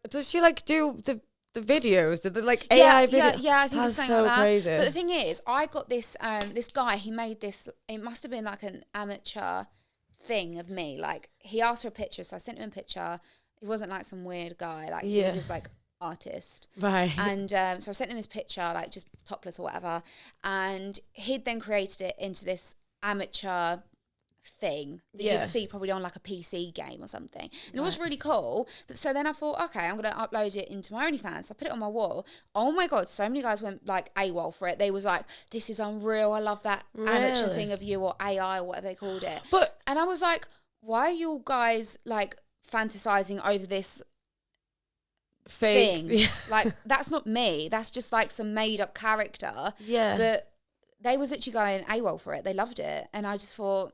does she like do the videos? Did they like AI videos? Yeah, I think it's That's something so like that. crazy. But the thing is, I got this this guy, he made this, it must have been like an amateur thing of me. Like, he asked for a picture, so I sent him a picture. He wasn't like some weird guy, like he was this like artist. Right. And so I sent him this picture, like just topless or whatever. And he'd then created it into this amateur thing that you'd see probably on like a PC game or something. And it was really cool. But so then I thought, okay, I'm going to upload it into my OnlyFans. So I put it on my wall. Oh my God, so many guys went like AWOL for it. They was like, this is unreal. I love that amateur thing of you, or AI or whatever they called it. And I was like, why are you all guys like fantasizing over this fake thing? Like, that's not me. That's just like some made up character. Yeah. But they was literally going AWOL for it. They loved it. And I just thought,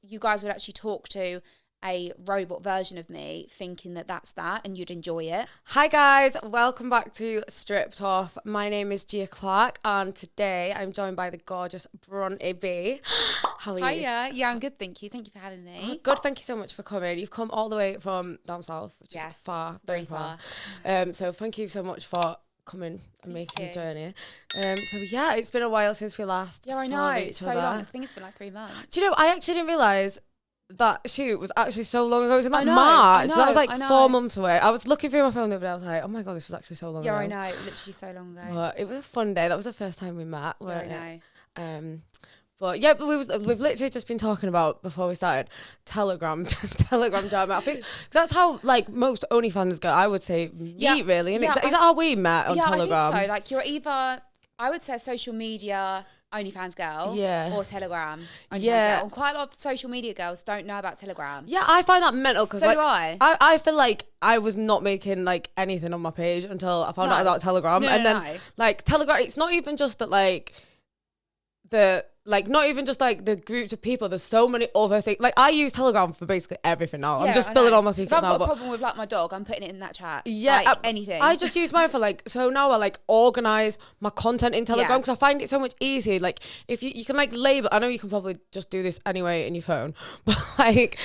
you guys would actually talk to a robot version of me thinking that that's that, and you'd enjoy it. Hi guys, welcome back to Stripped Off. My name is Gia Clarke, and today I'm joined by the gorgeous Bronte B. How are you? Hiya. Yeah, I'm good, thank you. Thank you for having me. Good, thank you so much for coming. You've come all the way from down south, which is far, very far. So thank you so much for coming and making the journey. So yeah, it's been a while since we last I saw know, each so other. long. I think it's been like 3 months. Do you know, I actually didn't realise that shoot was actually so long ago. It was in like I March. know, That was like I know. 4 months away. I was looking through my phone the other day. I was like, oh my God, this is actually so long ago. Yeah, I know. Literally so long ago. But it was a fun day. That was the first time we met, Yeah, weren't I know. it? But yeah, but we've literally just been talking about, before we started, Telegram drama. I think 'cause that's how like most OnlyFans go. I would say meet really. And is that how we met on Telegram? I think so. Like, you're either, I would say, social media OnlyFans girl, or Telegram OnlyFans girl. And quite a lot of social media girls don't know about Telegram. Yeah, I find that mental because so like, do I. I feel like I was not making like anything on my page until I found out about Telegram. Like Telegram, it's not even just that like not even just like the groups of people. There's so many other things. Like, I use Telegram for basically everything now. I'm just spilling all my secrets now. If I've now. got a problem with like my dog, I'm putting it in that chat. Yeah, like anything. I just use mine for like, so now I like organize my content in Telegram because I find it so much easier. Like, if you can like label, I know you can probably just do this anyway in your phone, but like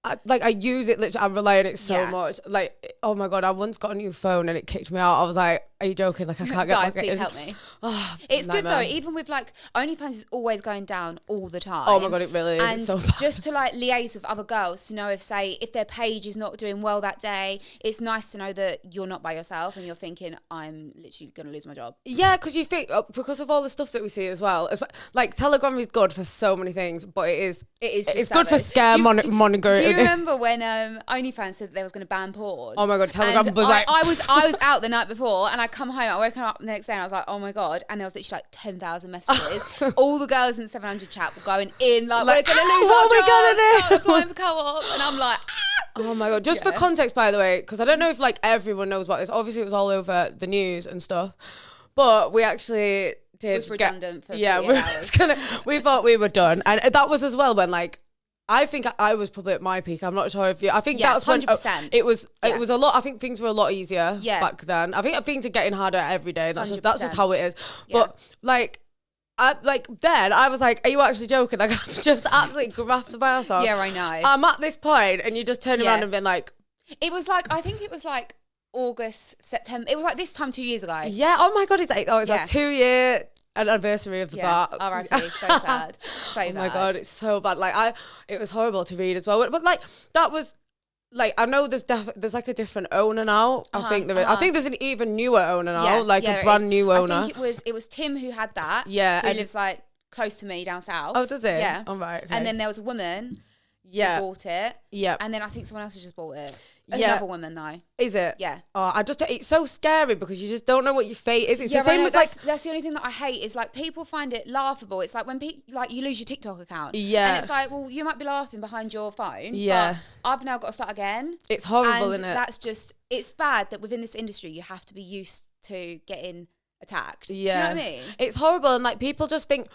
I use it literally, I rely on it so much. Like, oh my God, I once got a new phone and it kicked me out. I was like, are you joking? Like, I can't get Guys, back please in. help me. Oh, it's good though, even with like OnlyFans is always going down all the time. Oh my God, it really is. And it's so bad. just to like liaise with other girls to know if their page is not doing well that day, it's nice to know that you're not by yourself and you're thinking, I'm literally gonna lose my job. Yeah, because you think because of all the stuff that we see as well. Like, Telegram is good for so many things, but it's good for scare monitoring. Do you remember when OnlyFans said that they was going to ban porn? Oh my God, Telegram and was like... I was out the night before and I come home, I woke up the next day and I was like, oh my God. And there was literally like 10,000 messages. All the girls in the 700 chat were going in like we're going to lose our jobs, start applying for co-op. And I'm like... Oh my God. Just for context, by the way, because I don't know if like everyone knows about this. Obviously, it was all over the news and stuff. But we actually did... It was redundant for 48 hours. We thought we were done. And that was as well when like... I think I was probably at my peak. I'm not sure if you... I think that's 100%. When... it was a lot... I think things were a lot easier back then. I think things are getting harder every day. That's just how it is. But like... I was like, are you actually joking? Like, I've just absolutely grafted by myself. Yeah, I know. I'm at this point and you just turn around and been like... It was like, I think it was like August, September. It was like this time 2 years ago. Yeah. Oh my God. It's like, a 2-year anniversary of that. R.I.P. So sad. So bad. Oh my God. It's so bad. Like, it was horrible to read as well. But like, that was... Like, I know there's like a different owner now. I think there's an even newer owner now, a brand new owner. I think it was Tim who had that. Yeah, who lives like close to me down south. Oh, does it? Yeah. Oh, right. Okay. And then there was a woman. Who bought it. Yeah. And then I think someone else has just bought it. Yeah. Another woman though. Is it? Yeah. Oh, it's so scary because you just don't know what your fate is. It's the same with that's the only thing that I hate is like people find it laughable. It's like when like you lose your TikTok account. Yeah. And it's like, well, you might be laughing behind your phone. Yeah. But I've now got to start again. It's horrible, isn't it? That's just, it's bad that within this industry you have to be used to getting attacked. Yeah. Do you know what I mean? It's horrible, and like people just think,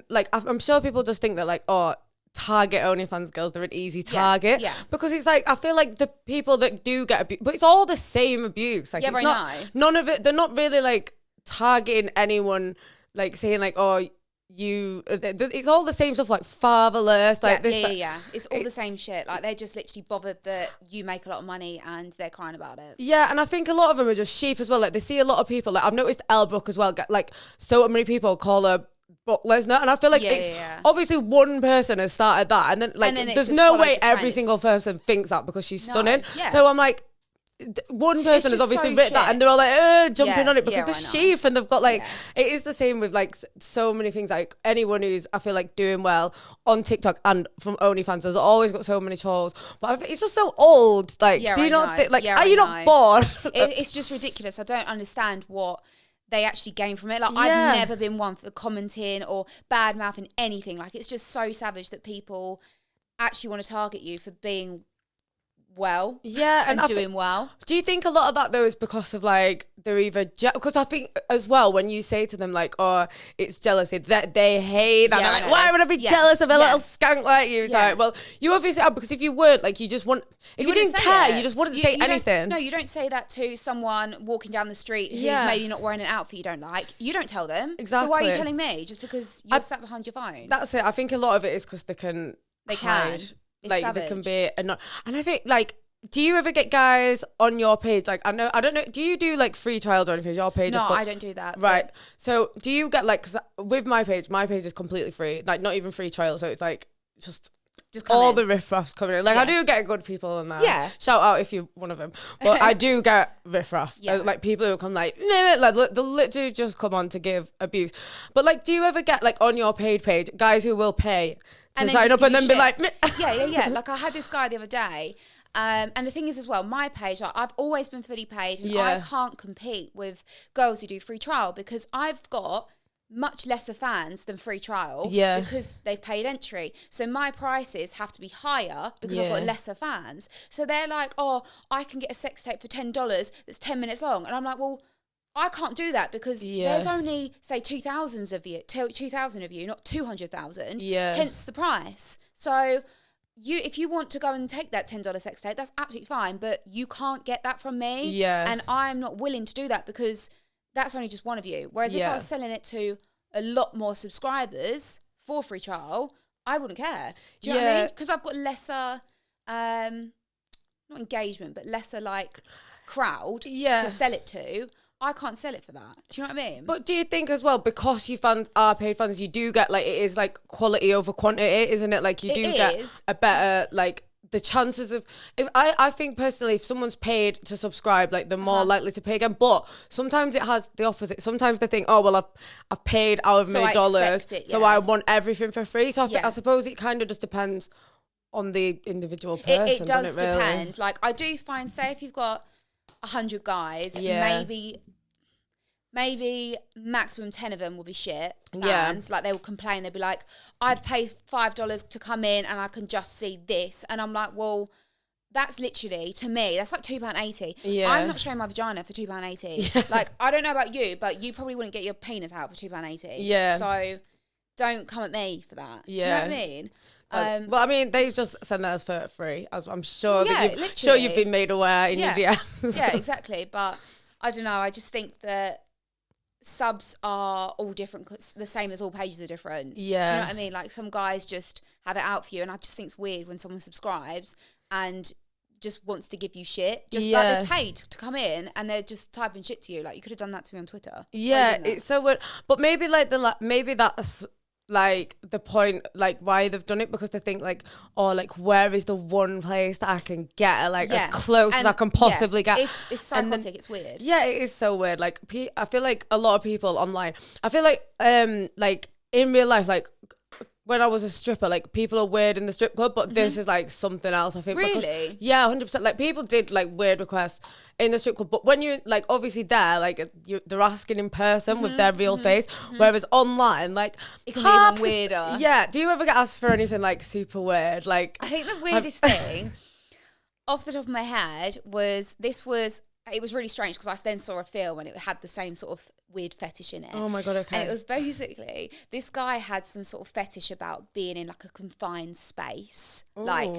like I'm sure people just think that like, oh, target OnlyFans girls, they're an easy target. Yeah. Because it's like, I feel like the people that do get abused, but it's all the same abuse. Like, it's not, none of it, they're not really like targeting anyone, like saying like, oh, it's all the same stuff, like fatherless, like it's all the same shit. Like, they're just literally bothered that you make a lot of money and they're crying about it. Yeah, and I think a lot of them are just sheep as well. Like, they see a lot of people, like, I've noticed Elle Brooke as well, like, so many people call her Brock Lesnar, and I feel like obviously one person has started that, and then there's no way every single person thinks that because she's stunning. So I'm like, one person has obviously written that, and they're all like jumping on it because they're sheep, and they've got like it is the same with like so many things. Like, anyone who's, I feel like, doing well on TikTok and from OnlyFans has always got so many trolls, but I think it's just so old. Like, do you not think, like, are you not bored? It's just ridiculous. I don't understand what they actually gain from it. Like, I've never been one for commenting or bad mouthing anything. Like, it's just so savage that people actually want to target you for being well, and doing well. Do you think a lot of that though is because of like they're either because I think as well when you say to them like, oh, it's jealousy, that they hate that, they're like, why would I be jealous of a little skank like you? It's like, well, you obviously are, because if you weren't, like, you just want, if you didn't care, you just wouldn't say anything. No, you don't say that to someone walking down the street who's maybe not wearing an outfit you don't like. You don't tell them. Exactly. So why are you telling me just because you're sat behind your phone? That's it. I think a lot of it is because they can hide. Like, savage. They can be and I think, like, do you ever get guys on your page? Like, I don't know. Do you do like free trials or anything? Your page? No, I don't do that. Right. So do you get like, cause with my page is completely free. Like, not even free trial. So it's like just all the riffraffs coming in. Like, I do get good people in there. Yeah. Shout out if you're one of them. But I do get riffraff. Like, people who come like they'll literally just come on to give abuse. But like, do you ever get like on your paid page guys who will pay to sign up and then be like, yeah. Like, I had this guy the other day. And the thing is as well, my page, like, I've always been fully paid, and I can't compete with girls who do free trial because I've got much lesser fans than free trial because they've paid entry. So my prices have to be higher because I've got lesser fans. So they're like, oh, I can get a sex tape for $10 that's 10 minutes long. And I'm like, well, I can't do that because there's only, say, 2,000 of you, not 200,000. Hence the price. So if you want to go and take that $10 sex tape, that's absolutely fine, but you can't get that from me. And I'm not willing to do that because that's only just one of you. Whereas if I was selling it to a lot more subscribers for free trial, I wouldn't care. Do you know what I mean? Because I've got lesser, not engagement, but lesser like crowd to sell it to. I can't sell it for that. Do you know what I mean? But do you think as well, because you fans are paid fans, you do get like, it is like quality over quantity, isn't it? Like, you do get a better, like, the chances of, if I think personally, if someone's paid to subscribe, like, they're more likely to pay again. But sometimes it has the opposite. Sometimes they think, oh, well, I've paid however many dollars, so I want everything for free. So I suppose it kind of just depends on the individual person. It does depend. Like, I do find, say, if you've got 100 guys, maybe maximum 10 of them will be shit fans. Like, they will complain. They'll be like, I've paid $5 to come in and I can just see this. And I'm like, well, that's literally, to me, that's like £2.80. I'm not showing my vagina for £2.80. Like, I don't know about you, but you probably wouldn't get your penis out for £2.80. So don't come at me for that. Do you know what I mean? Well, I mean, they just send theirs for free, as I'm sure that you've been made aware in your DMs. Yeah, exactly. But I don't know. I just think that subs are all different, the same as all pages are different. Yeah. Do you know what I mean? Like, some guys just have it out for you, and I just think it's weird when someone subscribes and just wants to give you shit. Just like, they're paid to come in and they're just typing shit to you. Like, you could have done that to me on Twitter. Yeah, it's so weird. But maybe like maybe that's like the point, like, why they've done it, because they think like, oh, like, where is the one place that I can get like as close as I can possibly get. It's psychotic. It's weird. Yeah, it is so weird. Like, I feel like a lot of people online, I feel like in real life, like, when I was a stripper, like, people are weird in the strip club, but this is like something else, I think. Really? Because, yeah, 100%. Like, people did like weird requests in the strip club, but when you're like obviously there, like, they're asking in person with their real face, whereas online, like, it can be even weirder. Yeah. Do you ever get asked for anything like super weird? Like, I think the weirdest thing off the top of my head was it was really strange because I then saw a film and it had the same sort of weird fetish in it. Oh my God, okay. And it was basically, this guy had some sort of fetish about being in like a confined space. Ooh. Like,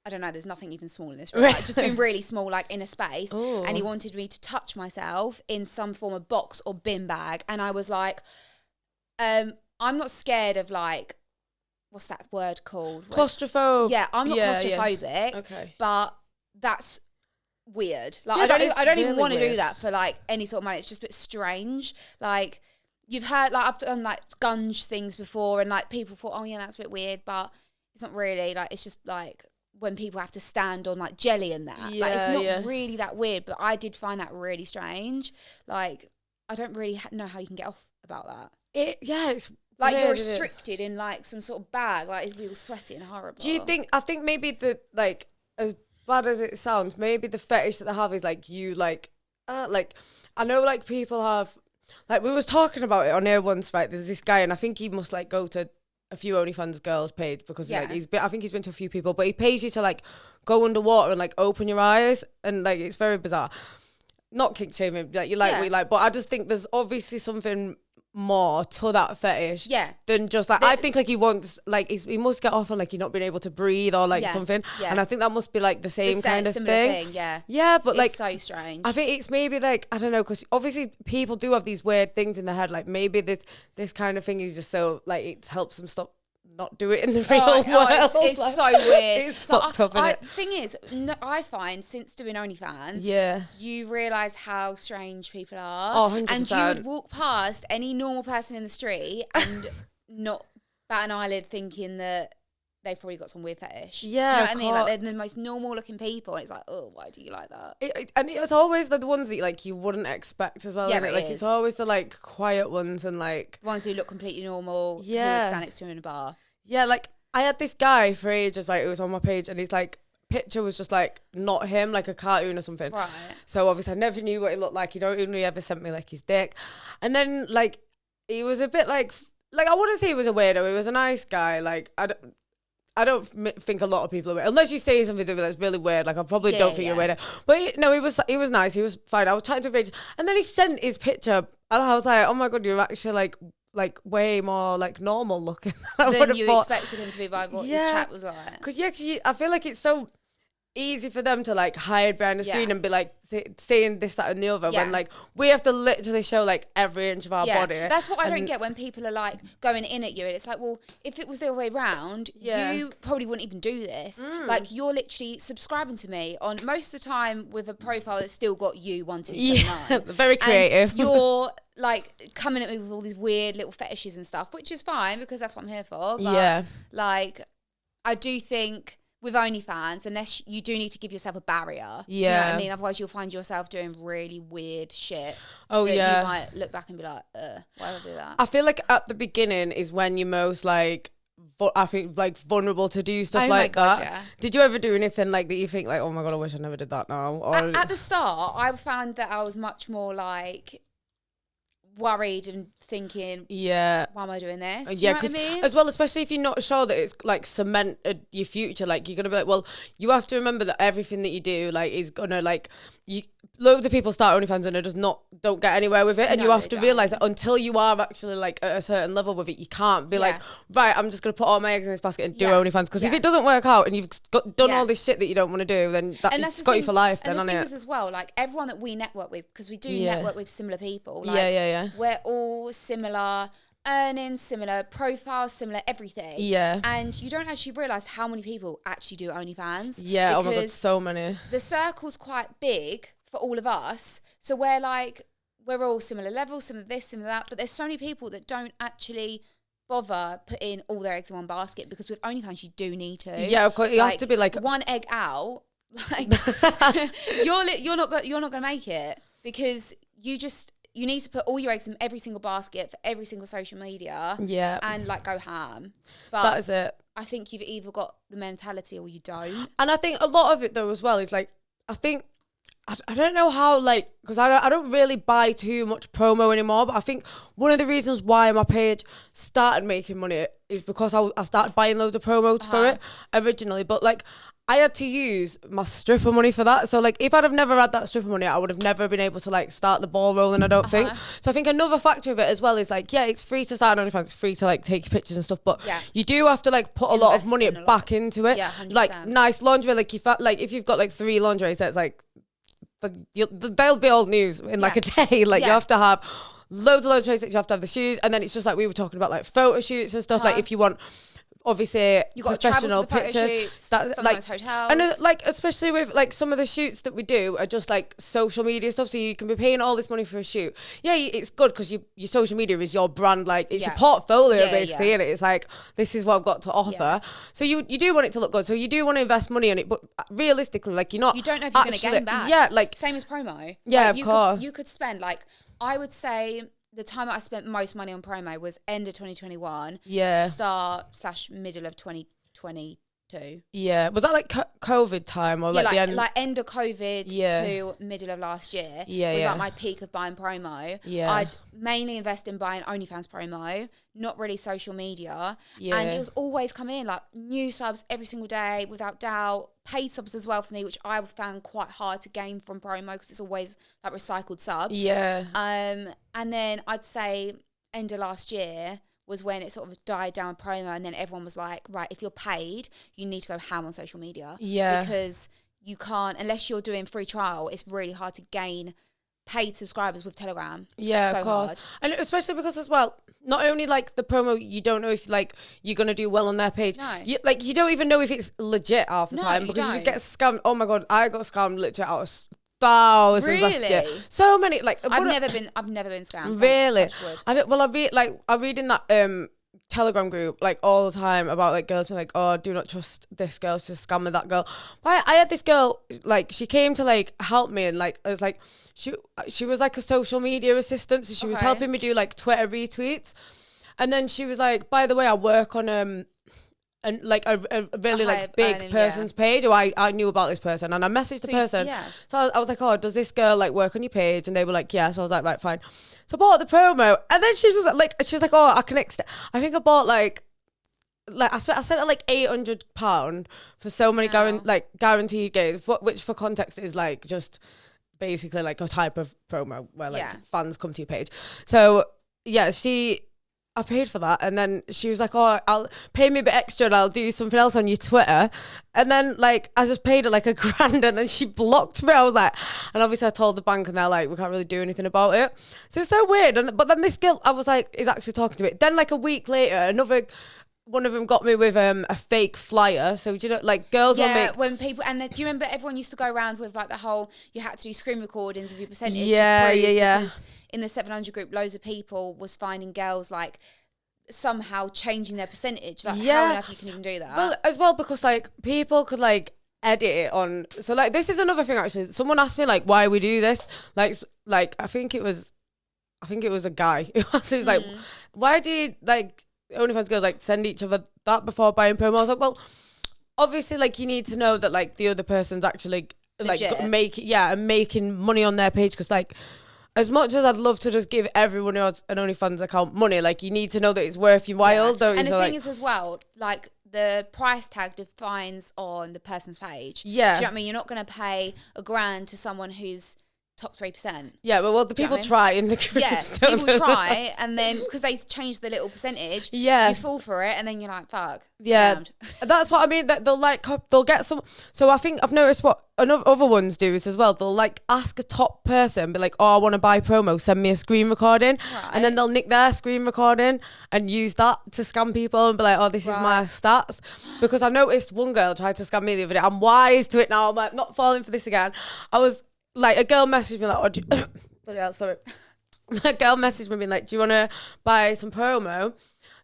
I don't know, there's nothing even small in this room. Like, just being really small, like, in a space. Ooh. And he wanted me to touch myself in some form of box or bin bag. And I was like, I'm not scared of like, what's that word called? Claustrophobic. Yeah, I'm not claustrophobic. Yeah. Okay. But that's weird. Like I don't even want to do that for like any sort of money. It's just a bit strange. Like you've heard, like I've done like gunge things before, and like people thought, oh yeah, that's a bit weird, but it's not really. Like it's just like when people have to stand on like jelly and that. Like it's not really that weird, but I did find that really strange. Like I don't really know how you can get off about that. It's like weird, you're restricted in like some sort of bag. Like it's real sweaty and horrible. Do you think? I think maybe the like as bad as it sounds, maybe the fetish that they have is like you like I know like people have like we was talking about it on air once, right? There's this guy and I think he must like go to a few OnlyFans girls page because like I think he's been to a few people, but he pays you to like go underwater and like open your eyes and like it's very bizarre. Not kink shaming, like you like what you like, but I just think there's obviously something more to that fetish than just like I think like he wants like he must get off on like you not being able to breathe or like something, and I think that must be like the same kind of thing. But it's like so strange. I think it's maybe like I don't know, because obviously people do have these weird things in their head, like maybe this kind of thing is just so like it helps them stop not do it in the real world. It's like, so weird. It's fucked up, isn't it? Thing is, I find since doing OnlyFans, you realise how strange people are. 100%. And you would walk past any normal person in the street and not bat an eyelid thinking that they've probably got some weird fetish. Yeah, do you know what I mean? Like they're the most normal looking people, and it's like, oh, why do you like that? And it's always the ones that like you wouldn't expect as well. Yeah, like it's always the like quiet ones and like the ones who look completely normal. Who would stand next to him in a bar. Yeah, like I had this guy for ages, like it was on my page, and his like picture was just like not him, like a cartoon or something. Right. So obviously I never knew what he looked like. He don't only ever sent me like his dick, and then like he was a bit like I wouldn't say he was a weirdo. He was a nice guy. Like I don't think a lot of people are weird. Unless you say something to me that's really weird. Like, I probably don't think you're weird. But he was nice. He was fine. I was trying to reach. And then he sent his picture. And I was like, oh my God, you're actually like way more like normal looking than you expected him to be by what his chat was like. Because I feel like it's so easy for them to like hide behind the screen and be like saying this, that and the other when like we have to literally show like every inch of our body. That's what I don't get when people are like going in at you, and it's like, well, if it was the other way around, you probably wouldn't even do this. Like you're literally subscribing to me on most of the time with a profile that's still got you 1279. Very creative. And you're like coming at me with all these weird little fetishes and stuff, which is fine because that's what I'm here for. But like I do think with OnlyFans, unless you do need to give yourself a barrier. Do you know what I mean? Otherwise, you'll find yourself doing really weird shit. Oh, yeah. You might look back and be like, why would I do that? I feel like at the beginning is when you're most like, I think like vulnerable to do stuff like that. Yeah. Did you ever do anything like that you think like, oh my God, I wish I never did that now? Or at the start, I found that I was much more like worried and thinking, why am I doing this? Yeah, because as well, especially if you're not sure that it's like cemented your future, like you're gonna be like, well, you have to remember that everything that you do like is gonna like loads of people start OnlyFans and don't get anywhere with it, and you have to realize that until you are actually like at a certain level with it, you can't be like, right, I'm just gonna put all my eggs in this basket and do OnlyFans, because if it doesn't work out and you've done all this shit that you don't want to do, then it's got you for life. Then, and the on thing it is as well, like everyone that we network with, because we do network with similar people, like, we're all similar earnings, similar profiles, similar everything. Yeah. And you don't actually realise how many people actually do OnlyFans. Yeah, oh my God, so many. The circle's quite big for all of us. So we're all similar levels, similar this, similar that. But there's so many people that don't actually bother putting all their eggs in one basket, because with OnlyFans you do need to. Yeah, of course. You have to be like one egg out. Like you're not gonna make it, because you need to put all your eggs in every single basket for every single social media. Yeah. And like go ham. But that is it. I think you've either got the mentality or you don't. And I think a lot of it though as well is like, I think, I don't know how, like, because I don't really buy too much promo anymore, but I think one of the reasons why my page started making money is because I started buying loads of promos for it originally. But like, I had to use my stripper money for that. So like, if I'd have never had that stripper money, I would have never been able to like start the ball rolling, I don't think. So I think another factor of it as well is like, yeah, it's free to start on OnlyFans, it's free to like take your pictures and stuff, but you do have to like put a lot of money back into it. Yeah, 100%. Like nice lingerie, like if you've got like 3 lingerie sets, like they'll be old news in like a day. Like you have to have loads of trade secrets. You have to have the shoes, and then it's just like we were talking about like photo shoots and stuff. Like if you want. Obviously, you got professional to travel to the pictures. Shoots, sometimes like hotels, and like especially with like some of the shoots that we do are just like social media stuff. So you can be paying all this money for a shoot. Yeah, it's good because your social media is your brand. Like it's your portfolio basically, and it's like this is what I've got to offer. Yeah. So you do want it to look good. So you do want to invest money on it, but realistically, like you don't know if you're going to gain back. Yeah, like same as promo. Yeah, like, of course. You could spend like I would say. The time that I spent most money on promo was end of 2021, start/middle of 2022. Yeah, was that like COVID time or like the end? Like end of COVID to middle of last year. Yeah, was like my peak of buying promo. Yeah, I'd mainly invest in buying OnlyFans promo, not really social media. Yeah, and it was always coming in like new subs every single day, without doubt. Paid subs as well for me, which I found quite hard to gain from promo because it's always like recycled subs. Yeah. And then I'd say end of last year was when it sort of died down promo, and then everyone was like, right, if you're paid, you need to go ham on social media. Yeah. Because you can't, unless you're doing free trial, it's really hard to gain paid subscribers with Telegram. Yeah, of course. Hard. And especially because as well, not only like the promo, you don't know if like you're gonna do well on their page. No. You don't even know if it's legit half the time because you get scammed. Oh my god, I got scammed literally out of thousands last year. So many like I've never been scammed. Really? I read in that Telegram group like all the time about like girls being like, oh, do not trust this girl, she's a scammer, that girl. But I had this girl like she came to like help me, and like I was like she was like a social media assistant, so she was helping me do like Twitter retweets, and then she was like, by the way, I work on and like a really like big person's page, or I knew about this person, and I messaged the person. So I was like, oh, does this girl like work on your page? And they were like, yeah. So I was like, right, fine. So I bought the promo, and then she was like, oh, I can extend. I think I bought like I sent her like £800 for so many guaranteed gigs, which for context is like just basically like a type of promo where like fans come to your page. So yeah, I paid for that, and then she was like, oh, I'll pay me a bit extra and I'll do something else on your Twitter. And then like I just paid her like £1,000, and then she blocked me. I was like, and obviously I told the bank, and they're like, we can't really do anything about it. So it's so weird. But then this girl, I was like, is actually talking to me. Then like a week later, another one of them got me with a fake flyer. So do you know, like girls will make when people, and do you remember everyone used to go around with like the whole, you had to do screen recordings of your percentage. Yeah. Because in the 700 group, loads of people was finding girls like somehow changing their percentage. Like how on earth you can even do that? Well, as well, because like people could like edit it on. So like this is another thing actually. Someone asked me like why we do this. Like I think it was a guy who was like, why do you like OnlyFans girls like send each other that before buying promo? I was like, well, obviously like you need to know that like the other person's actually like making money on their page, because like as much as I'd love to just give everyone who has an OnlyFans account money, like you need to know that it's worth your while, don't you? And the thing is as well, like the price tag defines on the person's page. Yeah. Do you know what I mean? You're not going to pay $1,000 to someone who's top 3%. Yeah, well, the people try in the groups. Yeah, people try, and then because they change the little percentage, you fall for it, and then you're like, fuck. Yeah, that's what I mean. That they'll get some. So I think I've noticed what other ones do is as well. They'll like ask a top person, be like, oh, I want to buy promo, send me a screen recording, and then they'll nick their screen recording and use that to scam people and be like, oh, this is my stats. Because I noticed one girl tried to scam me the other day. I'm wise to it now. I'm like, not falling for this again. I was. Like a girl messaged me like, a girl messaged me being like, do you want to buy some promo?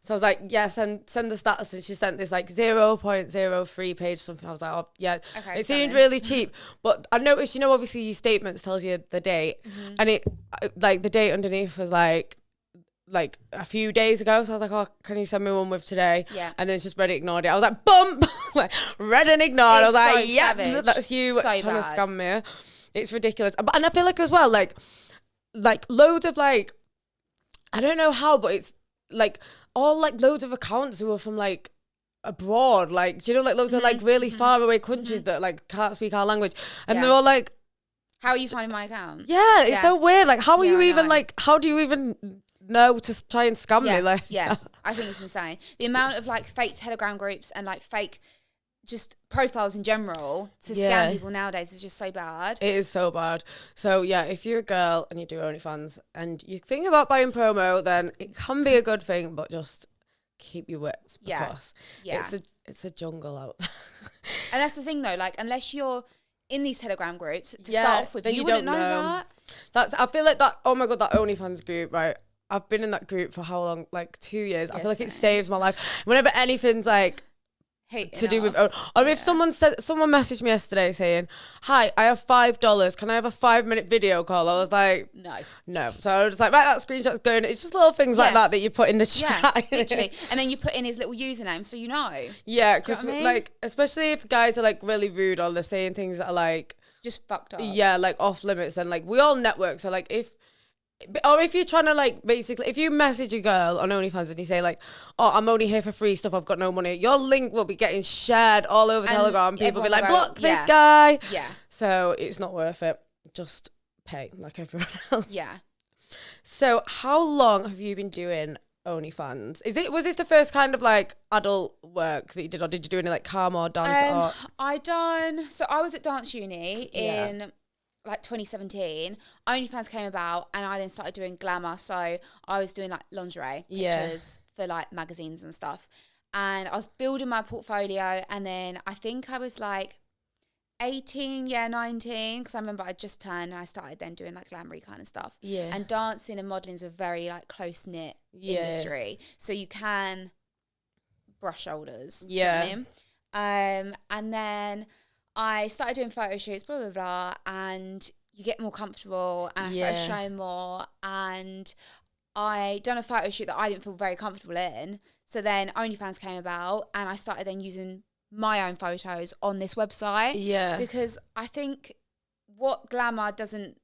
So I was like, yes, and send the status, and she sent this like 0.03 page something. I was like, oh yeah, it seemed really cheap. But I noticed, you know, obviously your statements tells you the date, and it like the date underneath was like a few days ago. So I was like, oh, can you send me one with today? Yeah. And then it's just read it, ignored it. I was like, bump, like read and ignored. I was like, yeah, that's you trying to scam me. It's ridiculous. And I feel like as well, like loads of like, I don't know how, but it's like all like loads of accounts who are from like abroad, like, do you know, like loads of like really far away countries that like can't speak our language, and they're all like, how are you finding my account? Yeah, it's so weird. Like, how are you even like, how do you even know to try and scam me? Like, I think it's insane. The amount of like fake Telegram groups and like fake just profiles in general to scam people nowadays is just so bad. It is so bad. So yeah, if you're a girl and you do OnlyFans and you think about buying promo, then it can be a good thing, but just keep your wits because it's a jungle out there. And that's the thing though, like unless you're in these Telegram groups to start off with, you wouldn't know that. I feel like that, oh my God, that OnlyFans group, right? I've been in that group for how long? Like 2 years. I feel like it saves my life. Whenever anything's like to do with, or if someone messaged me yesterday saying, "Hi, I have $5. Can I have a 5-minute video call?" I was like, no. So I was just like, right, that screenshot's going. It's just little things like that you put in the chat. Yeah, literally. And then you put in his little username, so you know. Yeah, because like, especially if guys are like really rude or they're saying things that are like just fucked up. Yeah, like off limits, and like we all network. So like if you're trying to like basically, if you message a girl on OnlyFans and you say like, "Oh, I'm only here for free stuff, I've got no money," your link will be getting shared all over Telegram. People will be like, "Block this guy." Yeah. So it's not worth it. Just pay like everyone else. Yeah. So how long have you been doing OnlyFans? Was this the first kind of like adult work that you did, or did you do any like cam or dance? So I was at dance uni in like 2017. OnlyFans came about and I then started doing glamour. So I was doing like lingerie pictures for like magazines and stuff. And I was building my portfolio, and then I think I was like 18, 19, because I remember I just turned and I started then doing like glamoury kind of stuff. Yeah. And dancing and modelling is a very like close-knit industry. So you can brush shoulders. Yeah. You know what I mean? And then I started doing photo shoots, blah, blah, blah, and you get more comfortable, and I started showing more, and I done a photo shoot that I didn't feel very comfortable in. So then OnlyFans came about, and I started then using my own photos on this website. Yeah. Because I think what glamour doesn't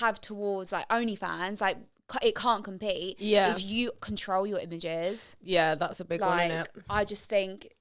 have towards like OnlyFans, like it can't compete, is you control your images. Yeah, that's a big one, isn't it? I just think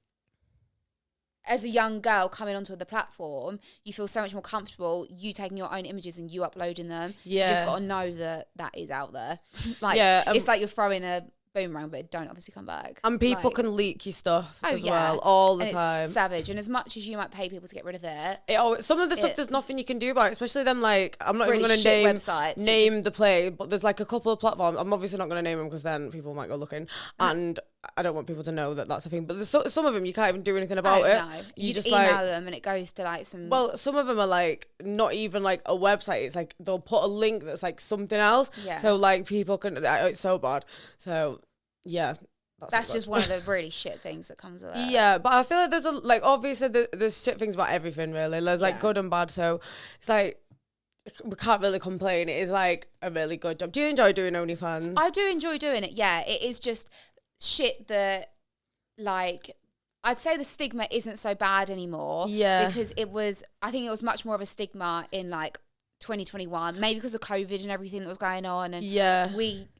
as a young girl coming onto the platform, you feel so much more comfortable you taking your own images and you uploading them. Yeah. You just got to know that is out there. Like, it's like you're throwing a boomerang, but it don't obviously come back. And people can leak your stuff as well all the time. It's savage. And as much as you might pay people to get rid of it, some of the stuff there's nothing you can do about it, especially them like, I'm not really even going to name the play, but there's like a couple of platforms. I'm obviously not going to name them because then people might go looking, and I don't want people to know that that's a thing. But there's some of them you can't even do anything about it. No. You just email them and it goes to like some. Well, some of them are like not even like a website. It's like they'll put a link that's like something else. Yeah. So like people can. It's so bad. So yeah. That's just one of the really shit things that comes with it. Yeah, but I feel like there's obviously there's shit things about everything really. There's like good and bad. So it's like we can't really complain. It is like a really good job. Do you enjoy doing OnlyFans? I do enjoy doing it. Yeah, it is just shit that like I'd say the stigma isn't so bad anymore. Yeah, because I think it was much more of a stigma in like 2021, maybe because of COVID and everything that was going on, and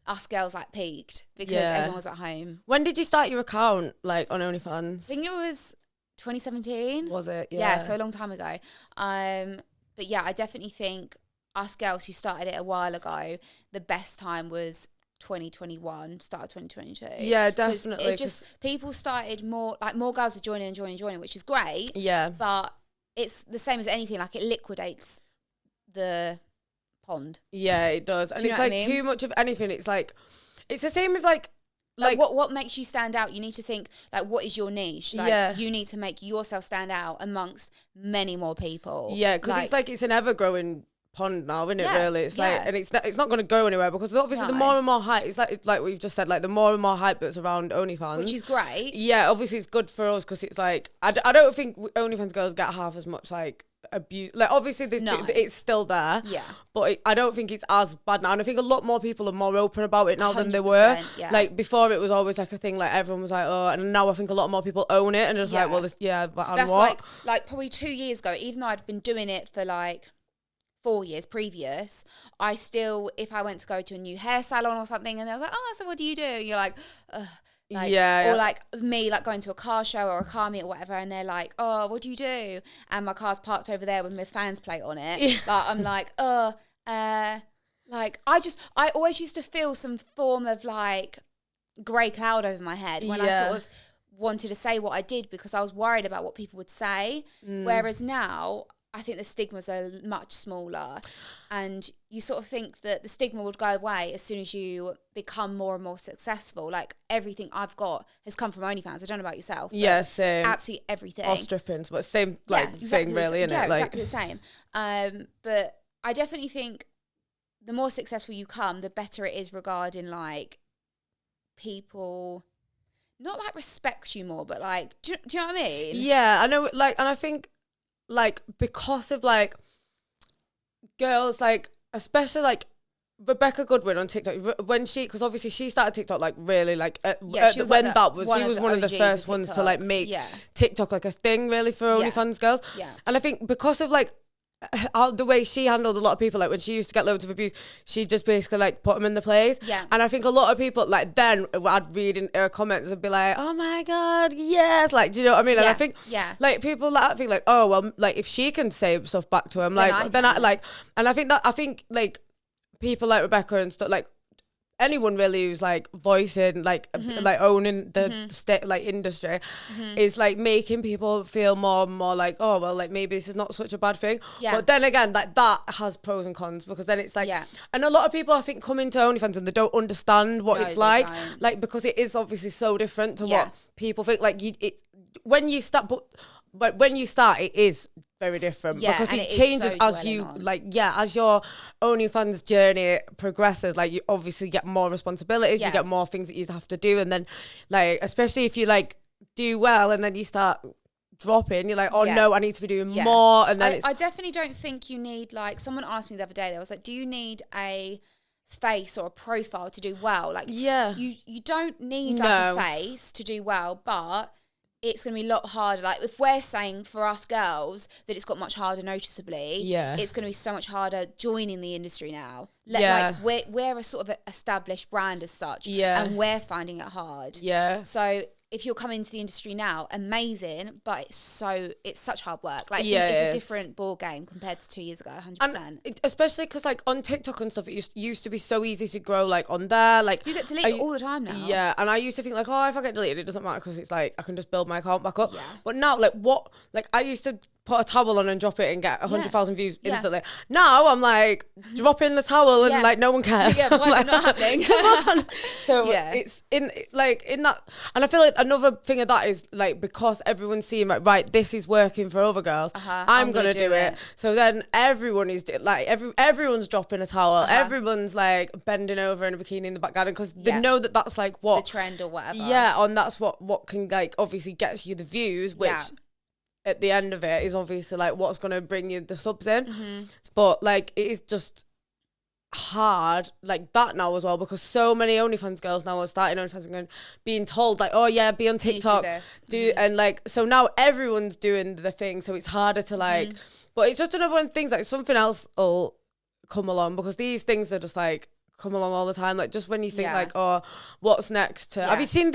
us girls like peaked because everyone was at home. When did you start your account like on OnlyFans? I think it was 2017. Was it? Yeah, so a long time ago. But yeah, I definitely think us girls who started it a while ago, the best time was 2021, start of 2022. Yeah, definitely. It just people started more girls are joining, which is great. Yeah, but it's the same as anything. Like it liquidates the pond. Yeah, it does. And it's like too much of anything. It's like it's the same with like what makes you stand out. You need to think like, what is your niche? Like you need to make yourself stand out amongst many more people. Yeah, because it's an ever growing pond now, isn't it? Really, it's like, and it's not going to go anywhere because obviously the more and more hype, it's like we've just said, like the more and more hype that's around OnlyFans, which is great. Yeah, obviously it's good for us because it's like I don't think OnlyFans girls get half as much like abuse. Like obviously it's still there, but I don't think it's as bad now, and I think a lot more people are more open about it now than they were. Like before it was always like a thing, like everyone was like, oh, and now I think a lot more people own it and just like, well, but that's what? Like probably 2 years ago, even though I'd been doing it for like 4 years previous, I still, if I went to go to a new hair salon or something and I was like, oh, so what do you do? You're like, or like me like going to a car show or a car meet or whatever, and they're like, oh, what do you do? And my car's parked over there with my fans plate on it. But I'm like, like I always used to feel some form of like grey cloud over my head when I sort of wanted to say what I did because I was worried about what people would say. Whereas now, I think the stigmas are much smaller, and you sort of think that the stigma would go away as soon as you become more and more successful. Like, everything I've got has come from OnlyFans. I don't know about yourself. Yeah, same. Absolutely everything. Or stripping, but same thing really, isn't it? Yeah, exactly the same. But I definitely think the more successful you come, the better it is regarding like people, not like respect you more, but like, do you know what I mean? Yeah, I know. Like, and I think like because of like girls, like especially like Rebecca Goodwin on TikTok, when because obviously she started TikTok like really like she was one of the first ones to like make TikTok like a thing really for OnlyFans girls. Yeah. And I think because of like the way she handled a lot of people, like when she used to get loads of abuse, she just basically like put them in the place. Yeah. And I think a lot of people like then I'd read in her comments and be like, oh my god, yes, like, do you know what I mean? And I think like people like think like, oh well, like if she can say stuff back to him, like then I like, and I think like people like Rebecca and stuff, like anyone really who's like voicing like like owning the state like industry is like making people feel more and more like, oh well, like maybe this is not such a bad thing. But then again, like that has pros and cons, because then it's like and a lot of people I think come into OnlyFans and they don't understand what it's like because it is obviously so different to what people think. Like when you start, but when you start, it is very different because it changes as you as your OnlyFans journey progresses. Like you obviously get more responsibilities, you get more things that you have to do, and then like especially if you like do well and then you start dropping, you're like, oh no, I need to be doing more. And then I definitely don't think you need, like, someone asked me the other day, they was like, do you need a face or a profile to do well? Like you don't need like a face to do well, but it's going to be a lot harder. Like if we're saying for us girls that it's got much harder noticeably, it's going to be so much harder joining the industry now. Like we're a sort of established brand as such, and we're finding it hard. So if you're coming into the industry now, amazing, but it's such hard work. Like it's a different ball game compared to 2 years ago, 100%. And especially because like on TikTok and stuff, it used to be so easy to grow like on there. Like you get deleted all the time now. Yeah, and I used to think like, oh, if I get deleted, it doesn't matter because it's like I can just build my account back up. But now, like I used to put a towel on and drop it and get 100,000 views instantly. Now I'm like dropping the towel and like no one cares. Yeah, why is it not happening? Come on. So it's in that, and I feel like another thing of that is like because everyone's seeing like, right, this is working for other girls, I'm gonna do it. So then everyone is like everyone's dropping a towel, everyone's like bending over in a bikini in the back garden because they know that that's like what the trend or whatever. Yeah, and that's what can like obviously gets you the views, which at the end of it is obviously like what's going to bring you the subs in. But like it is just hard like that now as well, because so many OnlyFans girls now are starting OnlyFans and being told like, oh yeah, be on TikTok, and like so now everyone's doing the thing, so it's harder to like but it's just another one of things, like something else will come along, because these things are just like come along all the time. Like just when you think like, oh, what's next? Have you seen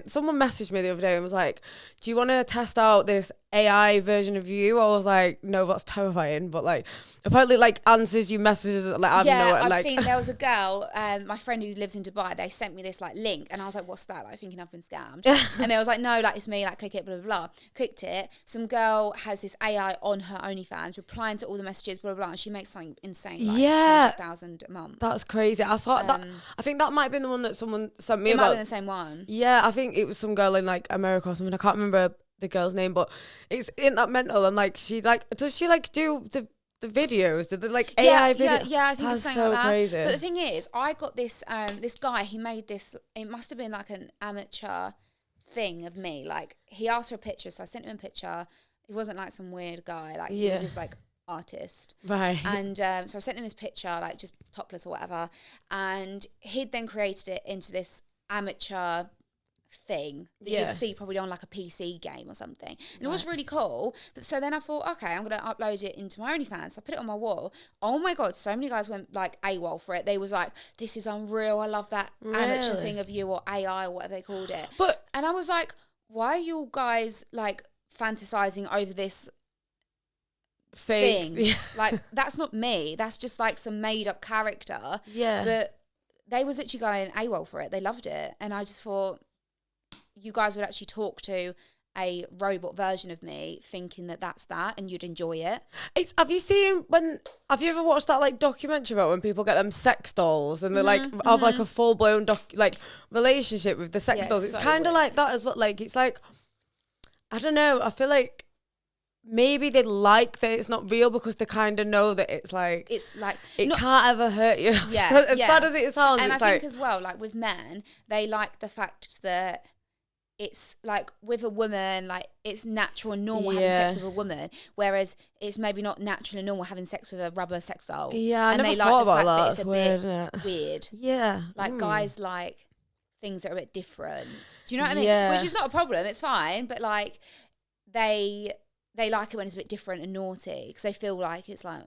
someone messaged me the other day and was like, do you want to test out this AI version of you? I was like, no, that's terrifying. But like apparently like answers you messages like I've seen there was a girl, my friend who lives in Dubai, they sent me this like link and I was like, what's that? Like thinking I've been scammed. And they was like, no, like it's me, like click it, blah blah blah. Clicked it. Some girl has this AI on her OnlyFans replying to all the messages, blah blah blah, and she makes something insane, like 200,000 a month. That's crazy. I saw that. I think that might have been the one that someone sent me about. It might have been the same one. Yeah, I think it was some girl in like America or something. I can't remember the girl's name, but it's in that mental. And like she like, does she like do the videos? Did the like AI video? Yeah, I think that's it's so like crazy. But the thing is, I got this this guy, he made this, it must have been like an amateur thing of me. Like he asked for a picture, so I sent him a picture. He wasn't like some weird guy, like he was this like artist, right? And so I sent him this picture, like just topless or whatever, and he'd then created it into this amateur thing that you'd see probably on like a PC game or something, and it was really cool. But so then I thought, okay, I'm gonna upload it into my OnlyFans. So I put it on my wall. Oh my god, so many guys went like AWOL for it. They was like, this is unreal, I love that amateur thing of you, or AI or whatever they called it. And I was like, why are you guys like fantasizing over this thing? Like that's not me, that's just like some made up character. But they was literally going AWOL for it. They loved it, and I just thought, you guys would actually talk to a robot version of me, thinking that that's that, and you'd enjoy it. Have you ever watched that like documentary about when people get them sex dolls and they're like have like a full blown relationship with the sex dolls? It's so kind of like that as well. Like it's like, I don't know. I feel like maybe they like that it's not real because they kind of know that it's like it can't ever hurt you. Yeah, as bad as it sounds. And I think as well, like with men, they like the fact that it's like with a woman, like it's natural and normal having sex with a woman, whereas it's maybe not natural and normal having sex with a rubber sex doll. Yeah, and I never they thought like the about fact that. that it's a bit weird. Yeah, like guys like things that are a bit different. Do you know what I mean? Yeah. Which is not a problem. It's fine, but like they like it when it's a bit different and naughty because they feel like it's like.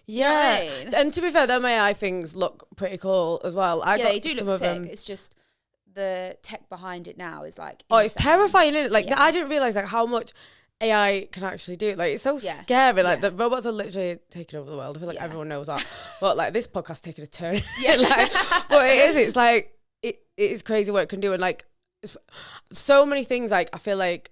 Yeah, you know what I mean? And to be fair, them AI things look pretty cool as well. They do look sick. It's just the tech behind it now is like insane. It's terrifying, isn't it? Like I didn't realize like how much AI can actually do. Like it's so scary. Like the robots are literally taking over the world. I feel like everyone knows that. But like this podcast's taking a turn. Yeah, like, but it is. It's like it is crazy what it can do, and like so many things. Like I feel like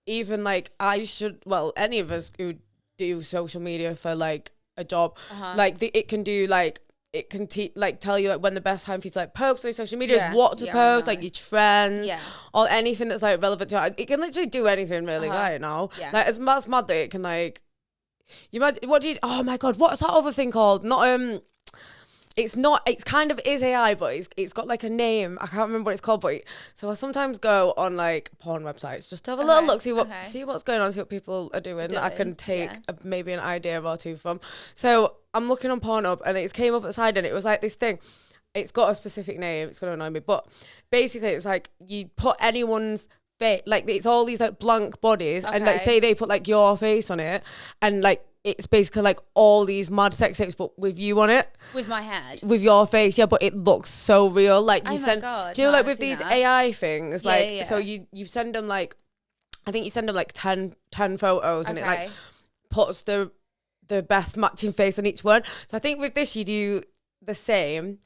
even like any of us who do social media for like a job, like it can do like. It can tell you like when the best time for you to like post on your social media is, what to post, like your trends, or anything that's like relevant to it. It can literally do anything really right now. Yeah. Like that's mad that it can like. Oh my god, what's that other thing called? Not it's not. It's kind of is AI, but it's got like a name. I can't remember what it's called. But so I sometimes go on like porn websites just to have a little look, see what's going on, see what people are doing. That I can take maybe an idea or two from. So I'm looking on Pornhub and it came up at the side and it was like this thing. It's got a specific name. It's gonna annoy me, but basically it's like you put anyone's face, like it's all these like blank bodies, and like say they put like your face on it, and like. It's basically like all these mad sex tapes, but with you on it. With my head. With your face, but it looks so real. Like you send, God, do you know, like with these AI things, so you send them like, I think you send them like 10 photos, and it like puts the best matching face on each one. So I think with this you do the same,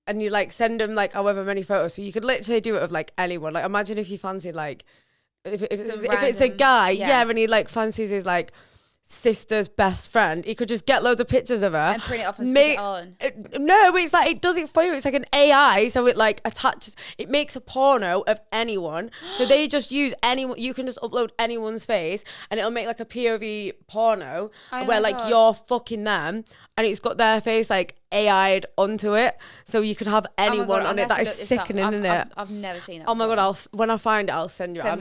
and you like send them like however many photos. So you could literally do it of like anyone. Like imagine if you fancied like, if it's a guy, and he like fancies his like sister's best friend, he could just get loads of pictures of her and print it off and stick it on. No, it's like it does it for you. It's like an AI, so it like attaches. It makes a porno of anyone. So they just use anyone. You can just upload anyone's face, and it'll make like a POV porno where like you're fucking them, and it's got their face like AI'd onto it, so you could have anyone on it. That is sickening, isn't it? I've never seen that. Oh my god! When I find it, I'll send you. I'd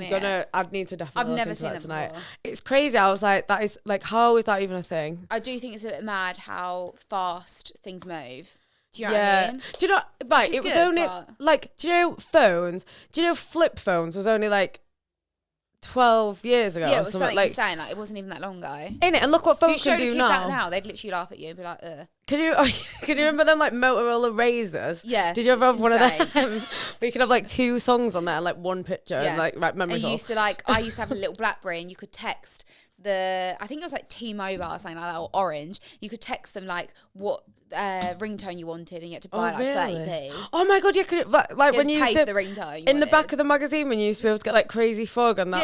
need to definitely. I've never seen that tonight. Before. It's crazy. I was like, that is like, how is that even a thing? I do think it's a bit mad how fast things move. Do you know what I mean? Do you know? Right, it was only like, do you know phones? Do you know flip phones was only like 12 years ago? Yeah, it was something like saying like it wasn't even that long ago. In it, and look what phones can do now. That now, they'd literally laugh at you and be like, ugh. Can you remember them like Motorola Razors? Yeah. Did you ever have one of them? Where you could have like 2 songs on there and like 1 picture and like memory. And I used to have a little BlackBerry, and you could text I think it was like T-Mobile or something like that, or Orange. You could text them like what ringtone you wanted, and you had to buy 30p. Oh my god, you could like when you used to the ringtone in the back of the magazine when you used to be able to get like Crazy Frog and that.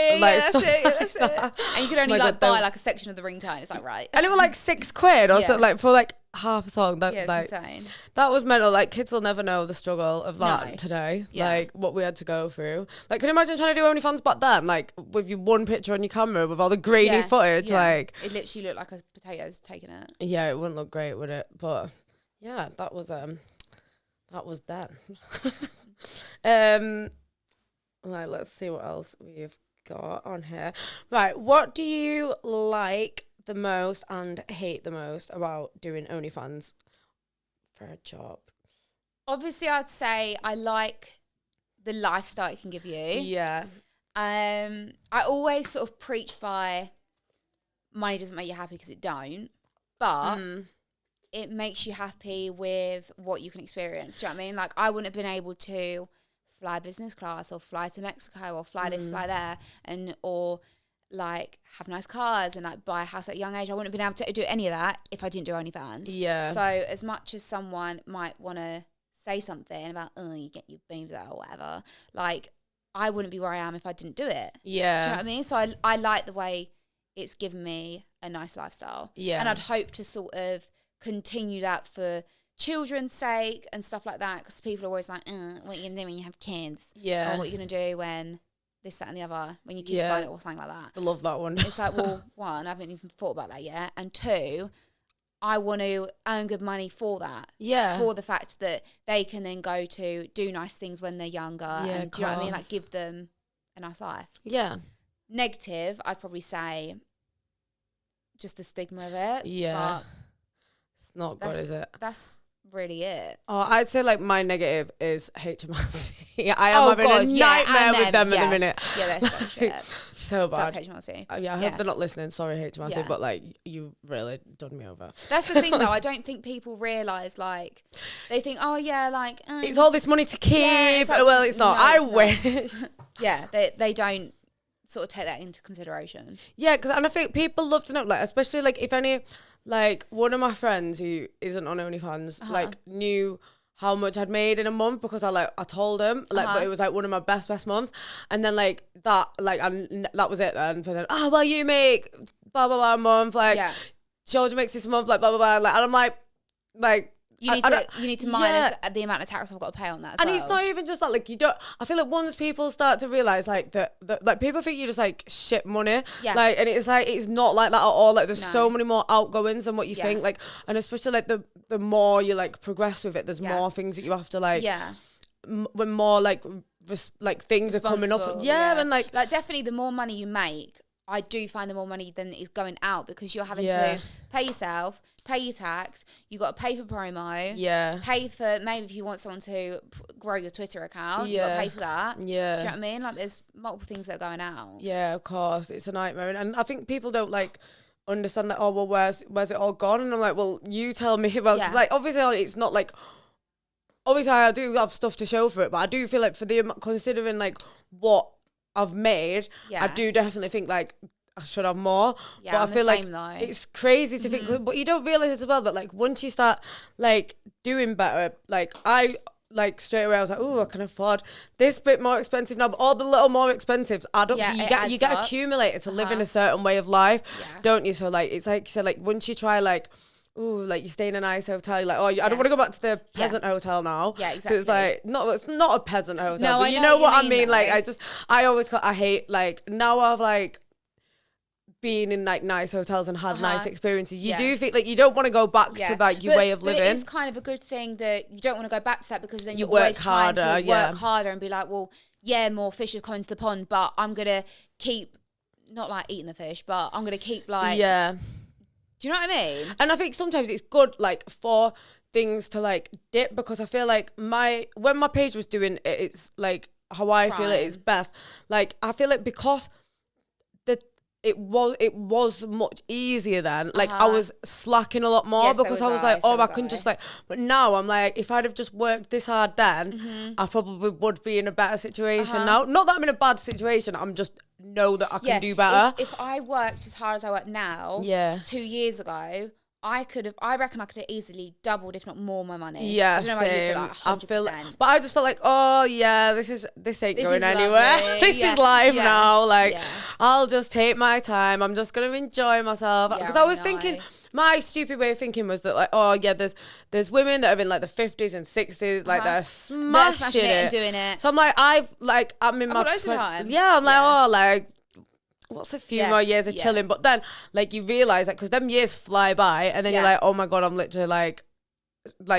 That's it. And you could only buy like a section of the ringtone. It's like and it was like £6 or something, like for like half a song. That it's like insane. That was mental. Like kids will never know the struggle of that today. Like what we had to go through. Like, can you imagine trying to do OnlyFans back then? Like with your 1 picture on your camera with all the grainy footage. Like it literally looked like a potato's taking it. Yeah, it wouldn't look great, would it? But yeah, that was that. Right, let's see what else we've got on here. Right, what do you like the most and hate the most about doing OnlyFans for a job? Obviously, I'd say I like the lifestyle it can give you. Yeah. I always sort of preach by money doesn't make you happy, because it don't, but it makes you happy with what you can experience. Do you know what I mean? Like, I wouldn't have been able to fly business class or fly to Mexico or fly this, fly there, or like have nice cars and like buy a house at a young age. I wouldn't have been able to do any of that if I didn't do OnlyFans. Yeah. So as much as someone might want to say something about, you get your beams out or whatever, like I wouldn't be where I am if I didn't do it. Yeah. Do you know what I mean? So I like the way it's given me a nice lifestyle. Yeah. And I'd hope to sort of continue that for children's sake and stuff like that, because people are always like, what are you going to do when you have kids? Yeah. Or what are you going to do when this, that and the other, when your kids find it or something like that. I love that one. It's like, well, one, I haven't even thought about that yet. And two, I want to earn good money for that. Yeah. For the fact that they can then go to do nice things when they're younger. Yeah, and do you know what I mean? Like, give them a nice life. Yeah. Negative, I'd probably say just the stigma of it. Yeah. It's not good, is it? That's really it. Oh, I'd say like my negative is HMRC. I am having a nightmare with them at the minute. Yeah, they're so shit. So bad. HMRC. I hope they're not listening. Sorry, HMRC, but like you've really done me over. That's the thing, though. I don't think people realise. Like, they think, oh yeah, like it's all this money to keep. Yeah, it's like, well, it's not. No, wish. Yeah, they don't sort of take that into consideration. Yeah, and I think people love to know, like, especially like if any. Like, one of my friends who isn't on OnlyFans, like, knew how much I'd made in a month because I told him, like, but it was, like, one of my best months. And then, like, that was it then. For then, well, you make blah, blah, blah a month. Like, Georgia makes this month, like, blah, blah, blah. Like, and I'm like, you need to minus the amount of tax I've got to pay on that as well. And it's not even just that, like, I feel like once people start to realise, like, that like, people think you just, like, shit money. Yeah. Like, and it's, like, it's not like that at all. Like, there's so many more outgoings than what you think. Like, and especially, like, the more you, like, progress with it, there's more things that you have to, like... Yeah. When more, like, things are coming up. Yeah, and, like... Like, definitely the more money you make, I do find the more money then is going out because you're having to pay yourself, pay your tax, you got to pay for promo, pay for, maybe if you want someone to grow your Twitter account, you got to pay for that. Yeah. Do you know what I mean? Like, there's multiple things that are going out. Yeah, of course. It's a nightmare. And I think people don't, like, understand that, oh, well, where's it all gone? And I'm like, well, you tell me. Well, because, like, obviously it's not, like, obviously I do have stuff to show for it, but I do feel like considering, like, what I've made, I do definitely think like I should have more. Yeah, but I feel like though. It's crazy to think, but you don't realise as well that like once you start like doing better, like I like straight away I was like, oh, I can afford this bit more expensive now, but all the little more expensives add up. Yeah, so you get accumulated to live in a certain way of life, don't you? So like it's like you said, like once you try like, ooh, like you stay in a nice hotel, you're like, oh, I don't want to go back to the peasant hotel now. Yeah, exactly. So it's like, it's not a peasant hotel, but you know what I mean? Like, I hate, like, now I've, like, been in, like, nice hotels and had nice experiences. You do think, like, you don't want to go back to, like, your way of living. But it is kind of a good thing that you don't want to go back to that because then you're always trying to work harder and be like, well, more fish are coming to the pond, but I'm going to keep, not, like, eating the fish, but I'm going to keep, like... Yeah. Do you know what I mean? And I think sometimes it's good, like, for things to, like, dip because I feel like when my page was doing it, it's, like, how I feel it is best. Like, I feel like because it was much easier then. Like, I was slacking a lot more because I was like, I couldn't just, like... But now I'm like, if I'd have just worked this hard then, I probably would be in a better situation now. Not that I'm in a bad situation, I'm just... know that I can do better. If I worked as hard as I work now, 2 years ago, I reckon I could have easily doubled, if not more, my money. Yeah, I don't know same. About you, like 100%. But I just felt like, oh yeah, this ain't going anywhere. This is life now. Like, I'll just take my time. I'm just gonna enjoy myself because I was thinking. My stupid way of thinking was that, like, oh yeah, there's women that are in like the 50s and 60s, like they're smashing it and doing it. So I'm like, I'm in my yeah, I'm like, oh, like, what's a few more years of chilling? But then, like, you realise that because them years fly by, and then you're like, oh my god, I'm literally like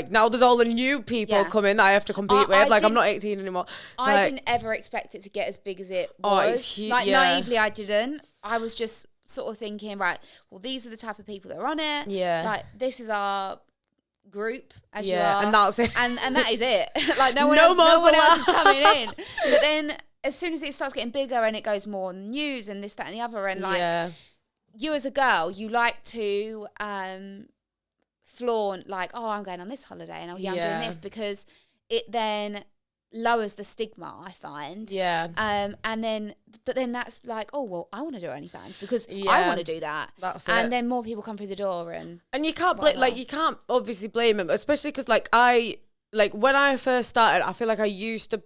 now there's all the new people coming that I have to compete with. Like, I'm not 18 anymore. So I didn't ever expect it to get as big as it was. Oh, it's huge. Like, naively, I didn't. I was just sort of thinking, right, well, these are the type of people that are on it. Yeah. Like, this is our group, as you are. And that's it. And that is it. Like, no one else is coming in. But then, as soon as it starts getting bigger and it goes more on the news and this, that, and the other, and, like, you as a girl, you like to flaunt, like, oh, I'm going on this holiday and I'm doing this, because it then lowers the stigma, I find. Yeah. But then that's like, oh, well, I want to do OnlyFans because I want to do that. That's it. And then more people come through the door and you can't you can't obviously blame him, especially because when I first started, I feel like I used to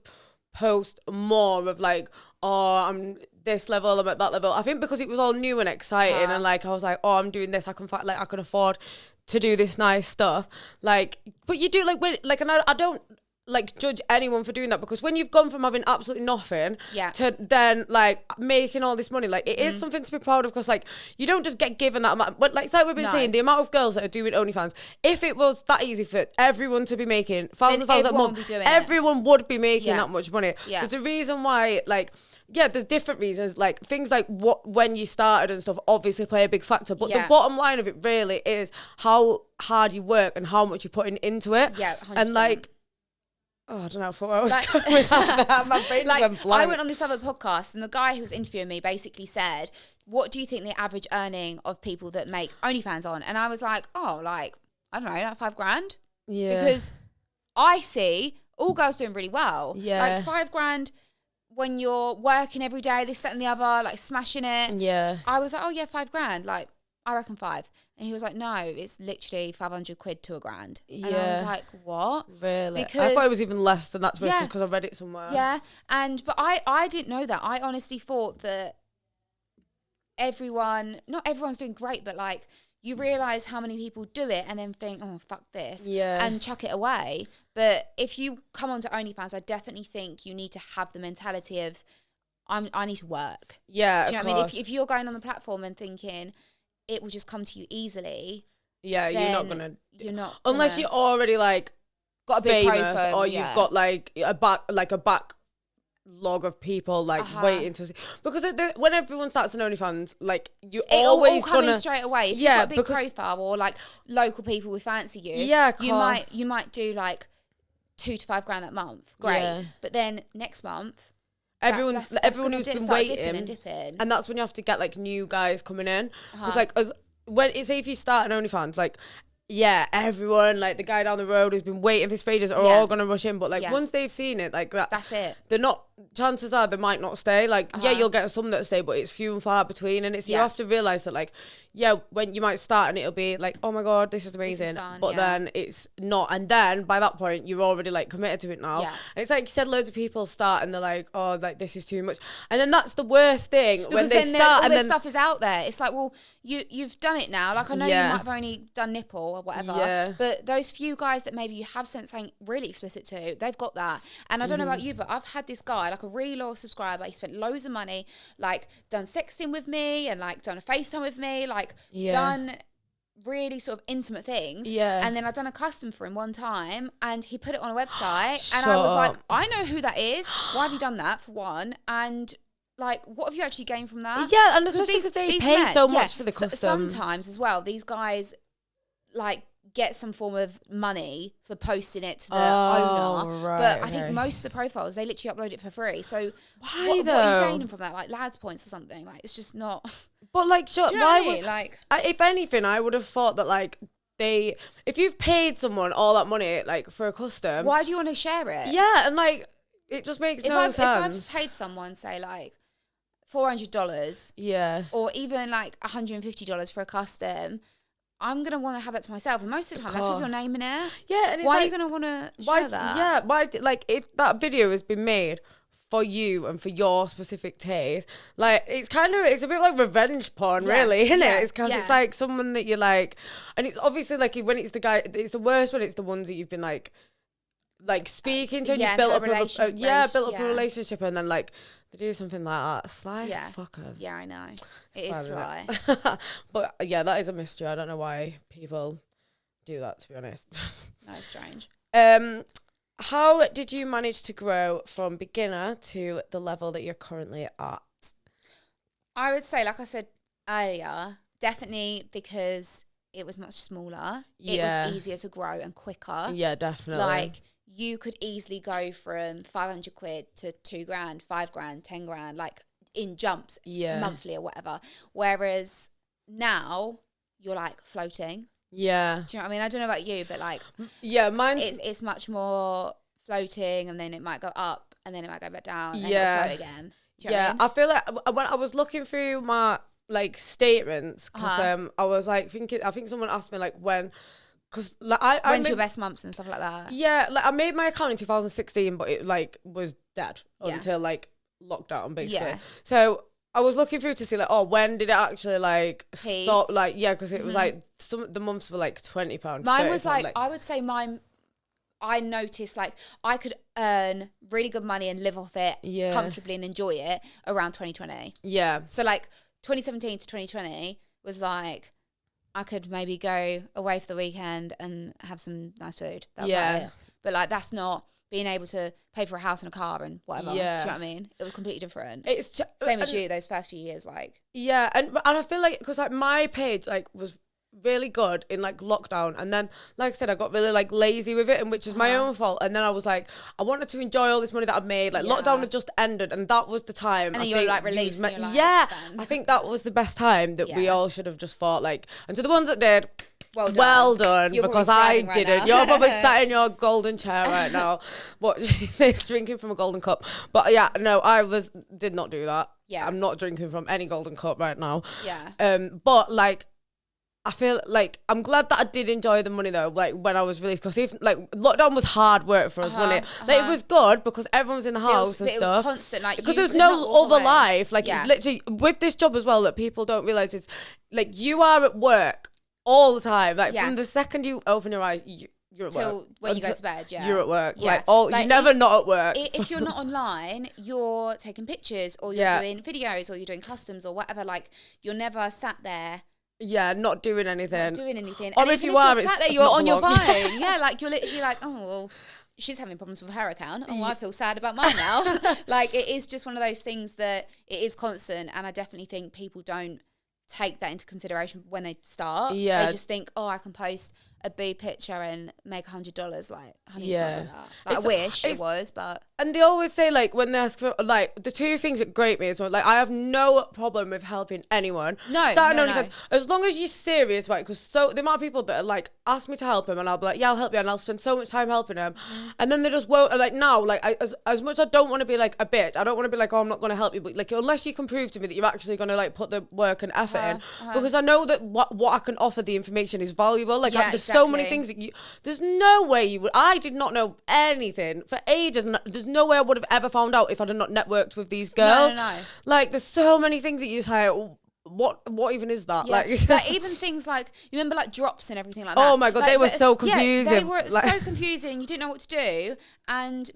post more of like, oh, I'm this level, I'm at that level. I think because it was all new and exciting, and like I was like, oh, I'm doing this, I can afford to do this nice stuff. Like, but you do and I don't like judge anyone for doing that, because when you've gone from having absolutely nothing to then like making all this money, like it is something to be proud of, because like you don't just get given that amount. But like we've been saying, the amount of girls that are doing OnlyFans, if it was that easy for everyone to be making thousands of pounds a month, everyone would be making that much money. There's a reason why, like, there's different reasons, like things like when you started and stuff obviously play a big factor, but the bottom line of it really is how hard you work and how much you're putting into it. 100%. And like, oh, I don't know where I was going with that. My brain went blank. I went on this other podcast, and the guy who was interviewing me basically said, what do you think the average earning of people that make OnlyFans on? And I was like, oh, like, I don't know, like $5,000. Yeah. Because I see all girls doing really well. Yeah. Like $5,000 when you're working every day, this, that, and the other, like smashing it. Yeah. I was like, oh yeah, $5,000. Like, I reckon 5. And he was like, no, it's literally 500 quid to £1,000. And I was like, what? Really? Because I thought it was even less than that, because I read it somewhere. Yeah. But I didn't know that. I honestly thought that not everyone's doing great, but like you realise how many people do it and then think, oh, fuck this. Yeah. And chuck it away. But if you come onto OnlyFans, I definitely think you need to have the mentality of, I need to work. Yeah. Do you know what I mean? If you're going on the platform and thinking it will just come to you easily. Yeah, you're not unless you're already like got a big famous, or you've got like a backlog of people like waiting to see. Because when everyone starts an OnlyFans, like you always all coming straight away. If you've got a big profile or like local people who fancy you, you might do like $2,000 to $5,000 that month. Great, but then next month. Everyone who's been waiting, and that's when you have to get like new guys coming in, because like say if you start an OnlyFans, like everyone, like the guy down the road who's been waiting for his faders are all gonna rush in, but like once they've seen it, like that's it. They're not. Chances are they might not stay. Like you'll get some that stay, but it's few and far between, and it's you have to realize that like when you might start and it'll be like, oh my god, this is amazing, this is fun, but then it's not, and then by that point you're already like committed to it now, and it's like you said, loads of people start and they're like, oh, like this is too much, and then that's the worst thing when they start, and then stuff is out there. It's like, well, you've done it now. Like I know you might have only done nipple or whatever, but those few guys that maybe you have sent something really explicit to, they've got that. And I don't know about you, but I've had this guy, like a really loyal subscriber. He spent loads of money, like done sexting with me and like done a FaceTime with me, like done really sort of intimate things. Yeah. And then I've done a custom for him one time and he put it on a website and I was like, I know who that is. Why have you done that, for one? And like, what have you actually gained from that? Yeah, and especially because they pay so much for the custom. Sometimes as well, these guys like get some form of money for posting it to the owner. Right, but I think most of the profiles, they literally upload it for free. So what are you gaining from that? Like lads points or something? Like it's just not. But like, sure, why? Like, if anything, I would have thought that like if you've paid someone all that money like for a custom, why do you want to share it? Yeah, and like it just makes no sense. If I've paid someone, say like $400, or even like $150 for a custom, I'm going to want to have that to myself. And most of the time, that's with your name in it. Yeah. And why are you going to want to share that? Yeah. Why? Like, if that video has been made for you and for your specific taste, like, it's a bit like revenge porn, really, isn't it? It's because it's like someone that you like. And it's obviously like when it's the guy, it's the worst when it's the ones that you've been like speaking to and you've built up a relationship and then like they do something like that. Sly fuckers. Yeah, I know. It is sly. But yeah, that is a mystery. I don't know why people do that, to be honest. That's strange. How did you manage to grow from beginner to the level that you're currently at? I would say, like I said earlier, definitely because it was much smaller. Yeah. It was easier to grow and quicker. Yeah, definitely. Like, you could easily go from 500 quid to $2,000, $5,000, $10,000, like in jumps, monthly or whatever. Whereas now you're like floating. Yeah. Do you know what I mean? I don't know about you, but like, it's much more floating, and then it might go up, and then it might go back down, and then it'll float again. Do you know what I mean? I feel like when I was looking through my like statements, because I was like thinking, I think someone asked me like when. Because like when's your best months and stuff like that? Yeah, like I made my account in 2016, but it like was dead until like lockdown, basically. So I was looking through to see like, when did it actually like stop? Like, because it was like the months were like £20. Mine was like, I would say I noticed like I could earn really good money and live off it comfortably and enjoy it around 2020. Yeah. So like 2017 to 2020 was like, I could maybe go away for the weekend and have some nice food. That was about it. But like, that's not being able to pay for a house and a car and whatever. Yeah. Do you know what I mean? It was completely different. It's same as you, those first few years, like. Yeah, and I feel like, because like my page like was really good in like lockdown, and then like I said, I got really like lazy with it, and which is my own fault. And then I was like, I wanted to enjoy all this money that I've made. Like lockdown had just ended, and that was the time. And then you were like released. I think that was the best time that we all should have just fought. Like, and to the ones that did, well done, because I didn't. You're probably sat in your golden chair right now, drinking from a golden cup. But yeah, no, did not do that. Yeah, I'm not drinking from any golden cup right now. Yeah. But like, I feel like I'm glad that I did enjoy the money though, like when I was released, because even like lockdown was hard work for us, wasn't it? Like it was good because everyone was in the house and stuff. It was constant, like, because there's no other life. Like it's literally with this job as well that people don't realize is like you are at work all the time. Like from the second you open your eyes, you're at work. Till when you go to bed, you're at work. Yeah. Like you're never not at work. If you're not online, you're taking pictures or you're doing videos or you're doing customs or whatever. Like you're never sat there. Yeah, not doing anything. Or and if you are, sat there, you're on your phone. Yeah, like you're literally like, oh, well, she's having problems with her account. Oh, I feel sad about mine now. Like it is just one of those things that it is constant, and I definitely think people don't take that into consideration when they start. Yeah, they just think, oh, I can post a boob picture and make $100. Like, honey, it's not like that. Like, I wish it was, but. And they always say, like, when they ask for, like, the two things that grate me is, like, I have no problem with helping anyone. Starting OnlyFans, as long as you're serious about it, because the amount of people that are, like, ask me to help him, and I'll be like, yeah, I'll help you, and I'll spend so much time helping him, and then they just won't, like, now, like, as much as I don't want to be, like, a bitch, I don't want to be like, oh, I'm not going to help you, but, like, unless you can prove to me that you're actually going to, like, put the work and effort in, because I know that what I can offer, the information is valuable, like, there's so many things that there's no way you would. I did not know anything for ages, and there's no way I would have ever found out if I'd have not networked with these girls. No. Like, there's so many things that you say. What even is that? Yeah. Like even things like, you remember like drops and everything like that. Oh my god, like, they were so confusing. Yeah, they were so confusing. You didn't know what to do,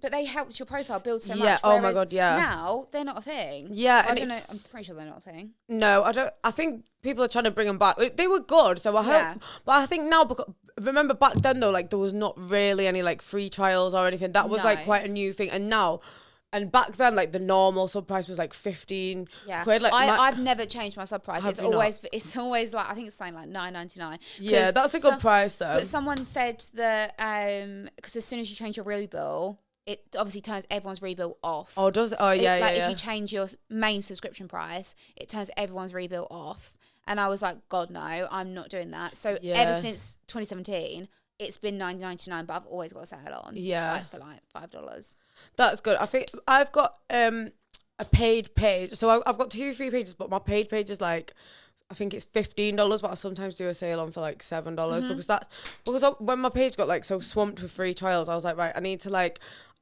but they helped your profile build so much. Yeah. Oh my god. Yeah. Now they're not a thing. Yeah. I don't know. I'm pretty sure they're not a thing. No, I don't. I think people are trying to bring them back. They were good, so I hope. But I think now, because remember back then though, like there was not really any like free trials or anything. That was like quite a new thing, and now. And back then, like the normal sub price was like 15 quid. Like I've never changed my sub price. It's always like, I think it's something like $9.99. Yeah, that's a good price though. But someone said that because as soon as you change your rebill, it obviously turns everyone's rebill off. Oh, does it? Oh yeah, like if you change your main subscription price, it turns everyone's rebill off. And I was like, God no, I'm not doing that. So ever since 2017. It's been $9.99, but I've always got a sale on. Yeah. Like, for like $5. That's good. I think I've got a paid page. So I've got 2 free pages, but my paid page is like, I think it's $15, but I sometimes do a sale on for like $7 because when my page got like so swamped with free trials, I was like, right, I need to like,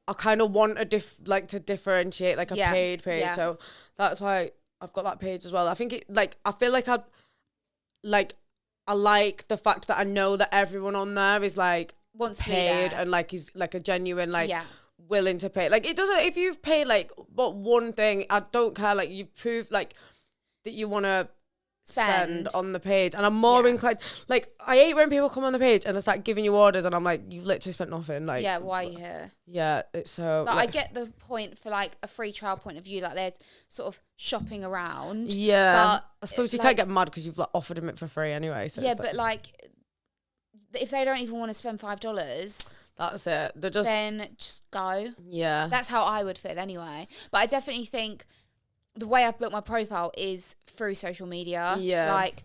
I kind of want to differentiate like a paid page. Yeah. So that's why I've got that page as well. I think I feel like I like the fact that I know that everyone on there is like wants paid and like is like a genuine like willing to pay. Like it doesn't, if you've paid like but one thing, I don't care. Like you've proved like that you want to spend on the page, and I'm more inclined. Like I hate when people come on the page and they start giving you orders, and I'm like, you've literally spent nothing. Like why are you here? Yeah, it's so. Like, I get the point for like a free trial point of view. Like there's sort of shopping around. Yeah, but I suppose you can't get mad because you've like offered them it for free anyway. So but like if they don't even want to spend $5. That's it. Then just go. Yeah, that's how I would feel anyway. But I definitely think the way I've built my profile is through social media. Yeah. Like,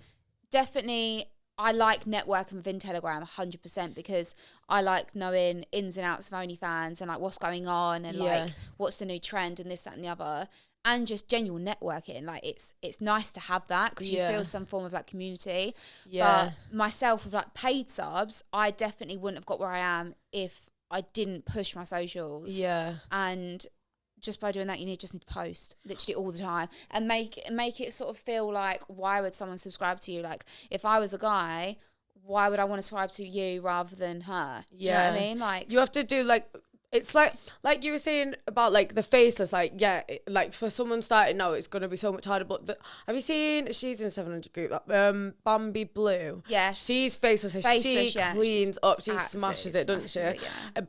definitely, I like networking within Telegram 100% because I like knowing ins and outs of OnlyFans and, like, what's going on and, like, what's the new trend and this, that, and the other. And just genuine networking. Like, it's nice to have that because you feel some form of, like, community. Yeah. But myself with, like, paid subs, I definitely wouldn't have got where I am if I didn't push my socials. Yeah. And just by doing that, you just need to post literally all the time and make it sort of feel like, why would someone subscribe to you? Like, if I was a guy, why would I want to subscribe to you rather than her? Do you know what I mean? Like, you have to do like, it's like you were saying about like the faceless, like, yeah, like for someone starting now, it's going to be so much harder. But have you seen, she's in 700 group, Bambi Blue? Yes. She's faceless, and she cleans up, she smashes it, doesn't she?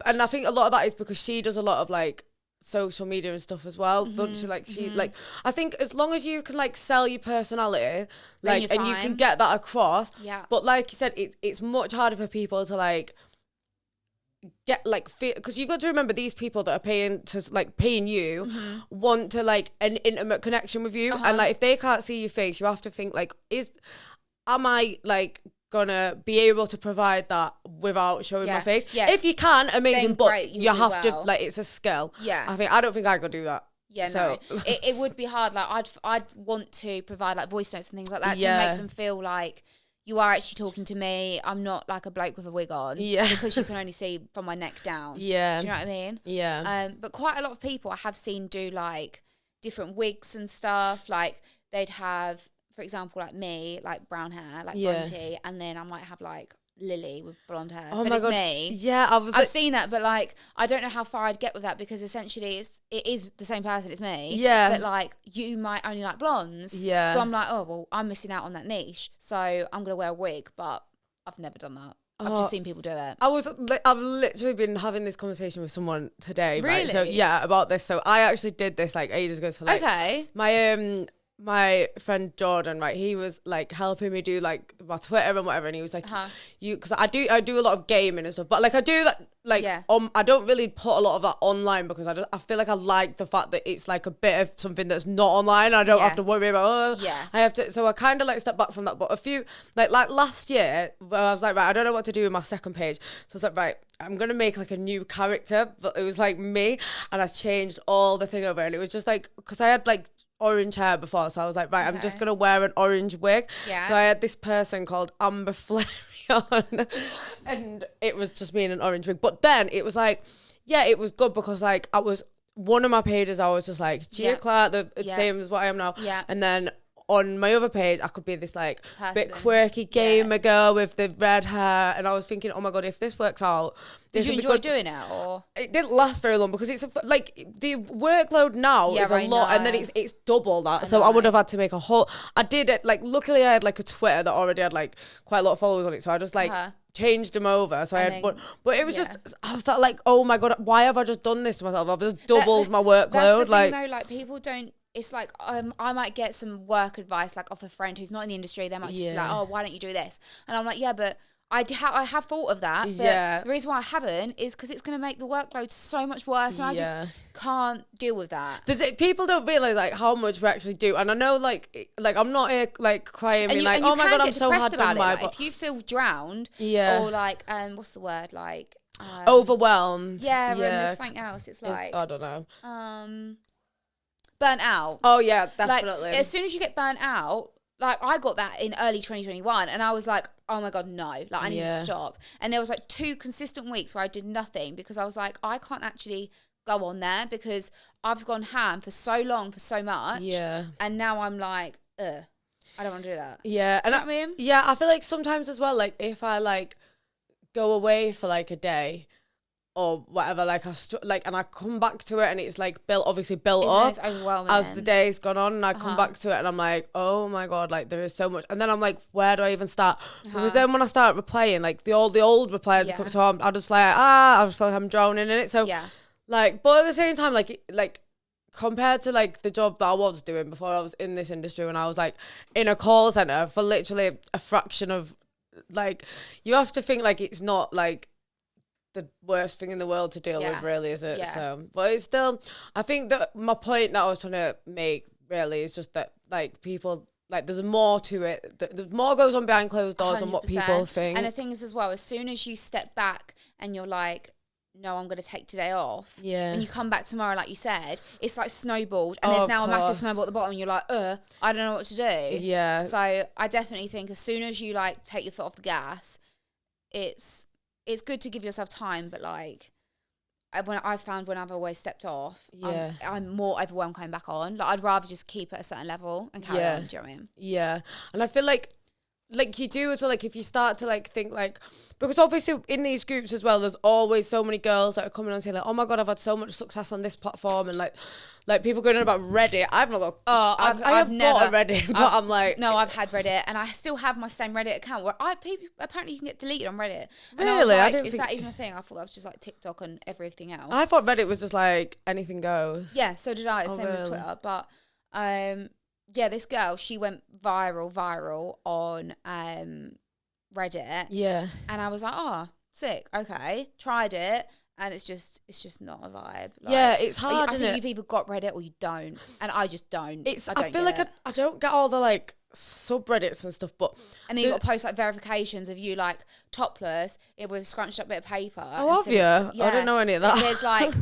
And I think a lot of that is because she does a lot of like social media and stuff as well, don't she? Like, she like, I think as long as you can like sell your personality, like, and you can get that across, but like you said, it's much harder for people to like get like, because you've got to remember, these people that are paying you want to like an intimate connection with you, and like if they can't see your face, you have to think like, am I like gonna be able to provide that without showing my face? If you can, amazing, then but great, you have to like, it's a skill. I don't think I could do that. No, it would be hard. Like, I'd want to provide like voice notes and things like that to make them feel like you are actually talking to me. I'm not like a bloke with a wig on. Because you can only see from my neck down. Do you know what I mean? But quite a lot of people I have seen do like different wigs and stuff. Like, they'd have, for example, like me, like brown hair, like Bronte, and then I might have like Lily with blonde hair. Oh, but my God. Me. Yeah, I've seen that, but like, I don't know how far I'd get with that, because essentially it is the same person, it's me. Yeah. But like, you might only like blondes. Yeah. So I'm like, oh, well, I'm missing out on that niche. So I'm going to wear a wig, but I've never done that. I've just seen people do it. I've literally been having this conversation with someone today. Really? Right? So yeah, about this. So I actually did this like ages ago. So like, okay. My friend Jordan, right, he was like helping me do like my Twitter and whatever, and he was like, because I do a lot of gaming and stuff, but like I do that like I don't really put a lot of that online, because I feel like I like the fact that it's like a bit of something that's not online. I don't have to worry about I have to, so I kind of like step back from that. But a few like last year, where I was like, right, I don't know what to do with my second page, so I was like, right, I'm gonna make like a new character, but it was like me, and I changed all the thing over, and it was just like, because I had like orange hair before, so I was like, right, I'm just gonna wear an orange wig. So I had this person called Amber Flareon, and it was just me in an orange wig. But then it was like, it was good, because like I was, one of my pages I was just like Gia Clarke, the same as what I am now, and then on my other page I could be this like bit quirky gamer girl with the red hair, and I was thinking, oh my God, if this works out, did you enjoy doing it? Or it didn't last very long, because it's like the workload now is a lot, and then it's double that. So I would have had to make a whole, I did it like, luckily I had like a Twitter that already had like quite a lot of followers on it, so I just like changed them over. So I had, but it was just, I felt like, oh my God, why have I just done this to myself? I've just doubled my workload. That's the thing, though, like, people don't, it's like, I might get some work advice like off a friend who's not in the industry. They might just be like, oh, why don't you do this? And I'm like, yeah, but I have thought of that. But the reason why I haven't is because it's going to make the workload so much worse, and I just can't deal with that. People don't realise like how much we actually do, and I know like I'm not here like crying, being like, oh my God, I'm so hard done by. Like, if you feel drowned, or like what's the word, like overwhelmed. And there's something else. It's like, I don't know. Burnt out. Oh yeah, definitely. Like, as soon as you get burnt out, like I got that in early 2021, and I was like, oh my God, no, like I need to stop. And there was like 2 consistent weeks where I did nothing, because I was like, I can't actually go on there, because I've gone ham for so long, for so much. Yeah. And now I'm like, I don't want to do that. Yeah. Do you know what I mean? Yeah, I feel like sometimes as well, like if I like go away for like a day or whatever, like and I come back to it, and it's like built up as the day's gone on, and I come back to it, and I'm like, oh my God, like there is so much, and then I'm like, where do I even start? Because then when I start replying, like the old replies come, so I'm just like, I just feel like I'm drowning in it. So like, but at the same time, like compared to like the job that I was doing before I was in this industry, when I was like in a call center for literally a fraction of, like, you have to think like it's not like the worst thing in the world to deal with, really, is it? So, but it's still, I think that my point that I was trying to make really is just that like people, like there's more to it, there's more goes on behind closed doors 100%. Than what people think. And the thing is as well, as soon as you step back and you're like, no, I'm going to take today off, and you come back tomorrow, like you said, it's like snowballed, and there's now a massive snowball at the bottom, and you're like, I don't know what to do. So I definitely think as soon as you like take your foot off the gas, it's good to give yourself time, but like when I've always stepped off, I'm more overwhelmed coming back on. Like, I'd rather just keep at a certain level and carry on. Do you know what I mean? Yeah, and I feel like you do as well, like if you start to like think like, because obviously in these groups as well, there's always so many girls that are coming on saying like, oh my god, I've had so much success on this platform, and like people going on about Reddit. I've not got. I've never got a Reddit, but I'm like, no, I've had Reddit, and I still have my same Reddit account where people apparently you can get deleted on Reddit. And really? I was like, is that even a thing? I thought that was just like TikTok and everything else. I thought Reddit was just like anything goes. Yeah, so did I. Same as Twitter, but yeah, this girl, she went viral on Reddit. Yeah. And I was like, oh, sick. Okay. Tried it. And it's just not a vibe. Like, yeah, it's hard, I think you've either got Reddit or you don't. And I just don't. I feel like I don't get all the like subreddits and stuff, but and then you got to post like verifications of you like topless it with a scrunched up bit of paper. Oh, have you? Yeah. I don't know any of that. And there's like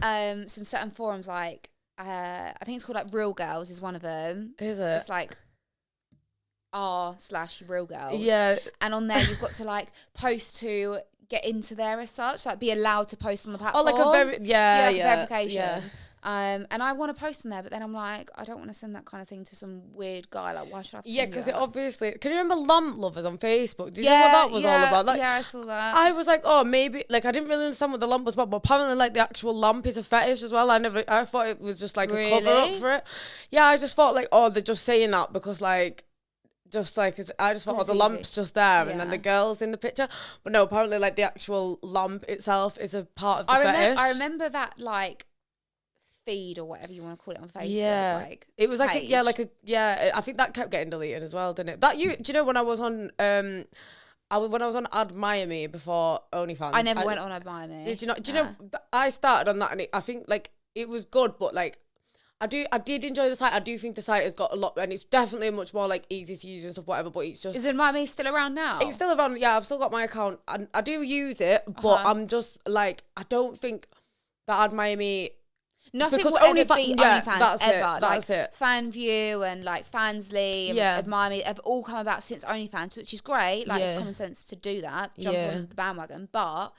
some certain forums like I think it's called like Real Girls is one of them. Is it? It's like r/Real Girls. Yeah. And on there you've got to like post to get into there as such, like be allowed to post on the platform. Oh, like a verification. Yeah. And I want to post on there, but then I'm like, I don't want to send that kind of thing to some weird guy. Like, why should I have to send because it obviously... Can you remember Lamp Lovers on Facebook? Do you know what that was all about? Like, yeah, I saw that. I was like, oh, maybe... Like, I didn't really understand what the lamp was about, but apparently, like, the actual lamp is a fetish as well. I thought it was just, like, a cover-up for it. Yeah, I just thought, like, oh, they're just saying that because, like... Just like, I just thought, oh, the lamp's just there, and then the girl's in the picture. But no, apparently, like, the actual lamp itself is a part of the fetish. I remember that, like, feed or whatever you want to call it on Facebook. Yeah, like, it was like I think that kept getting deleted as well, didn't it? Do you know when I was on when I was on Admire Me before OnlyFans? I never went on Admire Me. Did you not? Do you know I started on that, and I think like it was good, but like I did enjoy the site. I do think the site has got a lot, and it's definitely much more like easy to use and stuff, whatever. But it's just is Admire Me still around now? It's still around. Yeah, I've still got my account, and I do use it, but I'm just like I don't think that Admire Me. Nothing because will ever be OnlyFans ever. That's it. FanView and like Fansly and Admire Me have all come about since OnlyFans, which is great. Like it's common sense to do that, jump on the bandwagon. But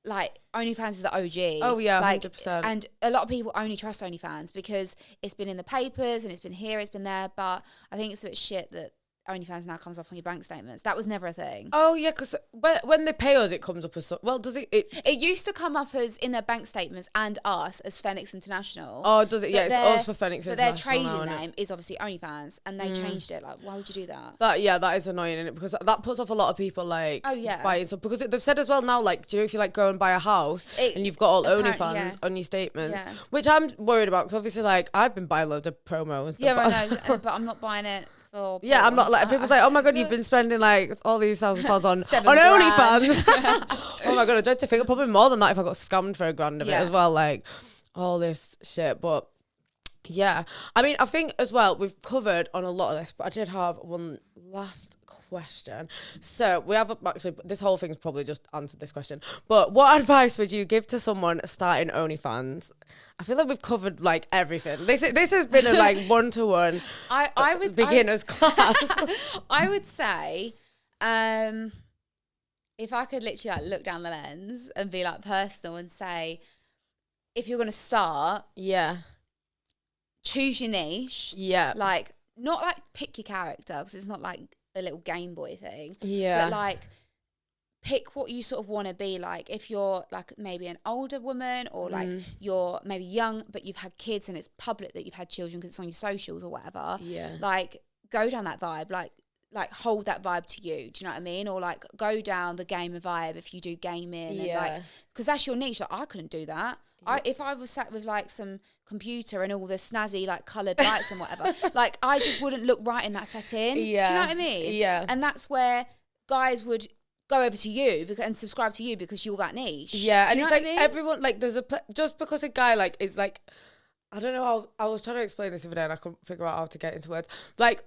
like OnlyFans is the OG. Oh yeah, like 100%. And a lot of people only trust OnlyFans because it's been in the papers and it's been here, it's been there. But I think it's a bit shit that OnlyFans now comes up on your bank statements. That was never a thing. Oh yeah, because when they pay us, it comes up as well. Does it? It used to come up as in their bank statements and us as Phoenix International. Oh, does it? Yeah, it's us for Phoenix International. But their trading name is obviously OnlyFans, and they changed it. Like, why would you do that? That is annoying, isn't it? Because that puts off a lot of people. Like, oh yeah, buying stuff because they've said as well now. Like, do you know if you like go and buy a house and you've got all OnlyFans on your statements, which I'm worried about because obviously like I've been buying loads of promo and stuff. Yeah, I know, but I'm not buying it. Yeah, I'm not like people's like, oh my god, you've been spending like all these £1,000 on OnlyFans. Oh my god, I tried to think probably more than that if I got scammed for £1,000 of it as well, like all this shit. But yeah, I mean, I think as well we've covered on a lot of this, but I did have one last question. So we have actually this whole thing's probably just answered this question. But what advice would you give to someone starting OnlyFans? I feel like we've covered like everything. This has been a like 1-to-1. I would beginners class. I would say, if I could literally like look down the lens and be like personal and say, if you're gonna start, choose your niche. Yeah, like not like pick your character because it's not like a little Game Boy thing. Yeah, but like pick what you sort of want to be. Like if you're like maybe an older woman or like you're maybe young but you've had kids and it's public that you've had children because it's on your socials or whatever. Yeah, like go down that vibe. Like hold that vibe to you. Do you know what I mean? Or like go down the gamer vibe if you do gaming. And like because that's your niche. Like I couldn't do that. If I was sat with like some computer and all the snazzy like coloured lights and whatever, like I just wouldn't look right in that setting. Yeah. Do you know what I mean? Yeah. And that's where guys would go over to you and subscribe to you because you're that niche. Yeah, and it's like everyone like there's just because a guy like is like I don't know how I was trying to explain this the other day and I couldn't figure out how to get into words. Like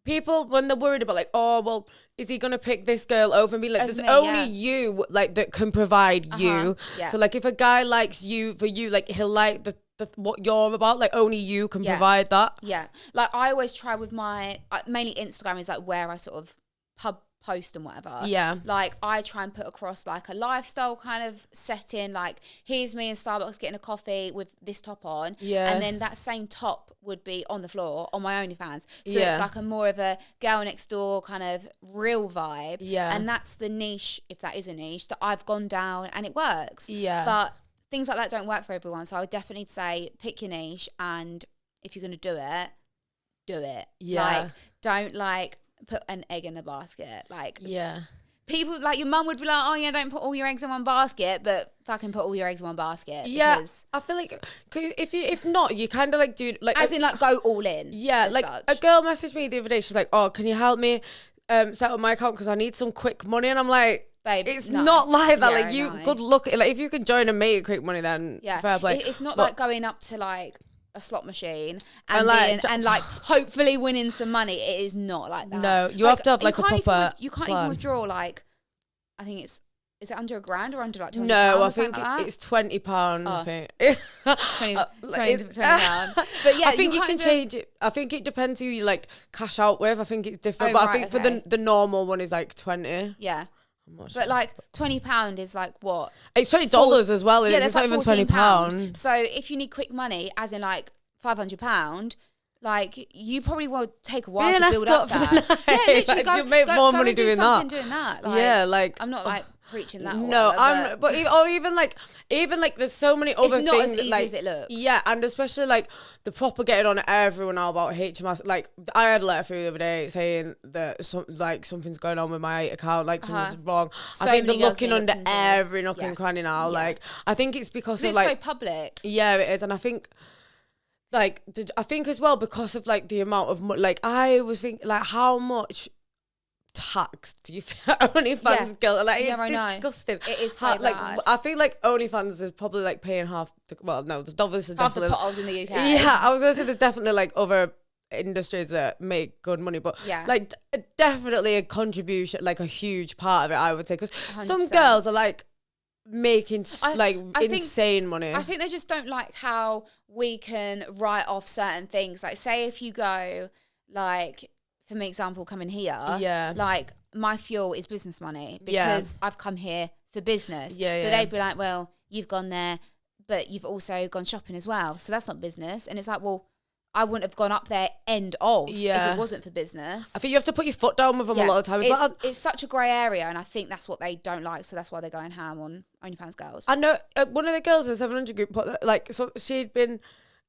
people when they're worried about like, oh well, is he gonna pick this girl over me? Like there's only you like that can provide you. Yeah. So like if a guy likes you for you, like he'll like the what you're about. Like only you can provide that. Yeah. Like I always try with my mainly Instagram is like where I sort of post and whatever. Yeah. Like, I try and put across like a lifestyle kind of setting. Like, here's me in Starbucks getting a coffee with this top on. Yeah. And then that same top would be on the floor on my OnlyFans. So it's like a more of a girl next door kind of real vibe. Yeah. And that's the niche, if that is a niche, that I've gone down, and it works. Yeah. But things like that don't work for everyone. So I would definitely say pick your niche, and if you're going to do it. Yeah. Like, don't like put an egg in a basket. Like, yeah. People, like, your mum would be like, oh yeah, don't put all your eggs in one basket, but fucking put all your eggs in one basket. Yeah, I feel like, cause if not, you kind of like do like, as in like go all in. Yeah, like such. A girl messaged me the other day. She's like, oh, can you help me set up my account because I need some quick money? And I'm like, babe, it's not like that. Like, you good luck. Like, if you can join and make quick money, then fair play. It's not like going up to like a slot machine and like hopefully winning some money. It is not like that. No, you have to have like a proper you can't even withdraw like, I think is it under $1,000 or under like £200? No, I think it's £20. I think £20. But yeah, I think you can change it. I think it depends who you like cash out with. I think it's different, but I think for the normal one is like 20. Yeah. But like £20 is like what? It's $20 as well. Yeah, it's not even £20. So if you need quick money, as in like £500, like you probably will take a while to build up that. Yeah, literally, like, you make more money doing that. Like, yeah, like I'm not like preaching that. No, but even like there's so many other things. It's not as easy like, as it looks. Yeah, and especially like the proper getting on everyone now about HMS. Like, I had a letter through the other day saying that something's going on with my account, like something's wrong. I think they're looking under every nook and cranny now. Like, I think it's because of like, it's so public. Yeah, it is, and I think. Like, I think as well because of like the amount of like I was thinking like how much tax do you feel OnlyFans guilt? Like, it's disgusting. It is so bad. Like, I feel like OnlyFans is probably like paying half. There's obviously half definitely the potholes in the UK. Yeah, I was gonna say there's definitely like other industries that make good money, but like definitely a contribution, like a huge part of it, I would say, because some girls are like making insane money. I think they just don't like how we can write off certain things. Like, say if you go, like, for me example, coming here, like my fuel is business money because I've come here for business. But they'd be like, well, you've gone there, but you've also gone shopping as well, so that's not business. And it's like, well, I wouldn't have gone up there if it wasn't for business. I think you have to put your foot down with them a lot of times. It's such a grey area, and I think that's what they don't like, so that's why they're going ham on OnlyFans girls. I know one of the girls in the 700 group put like, so she'd been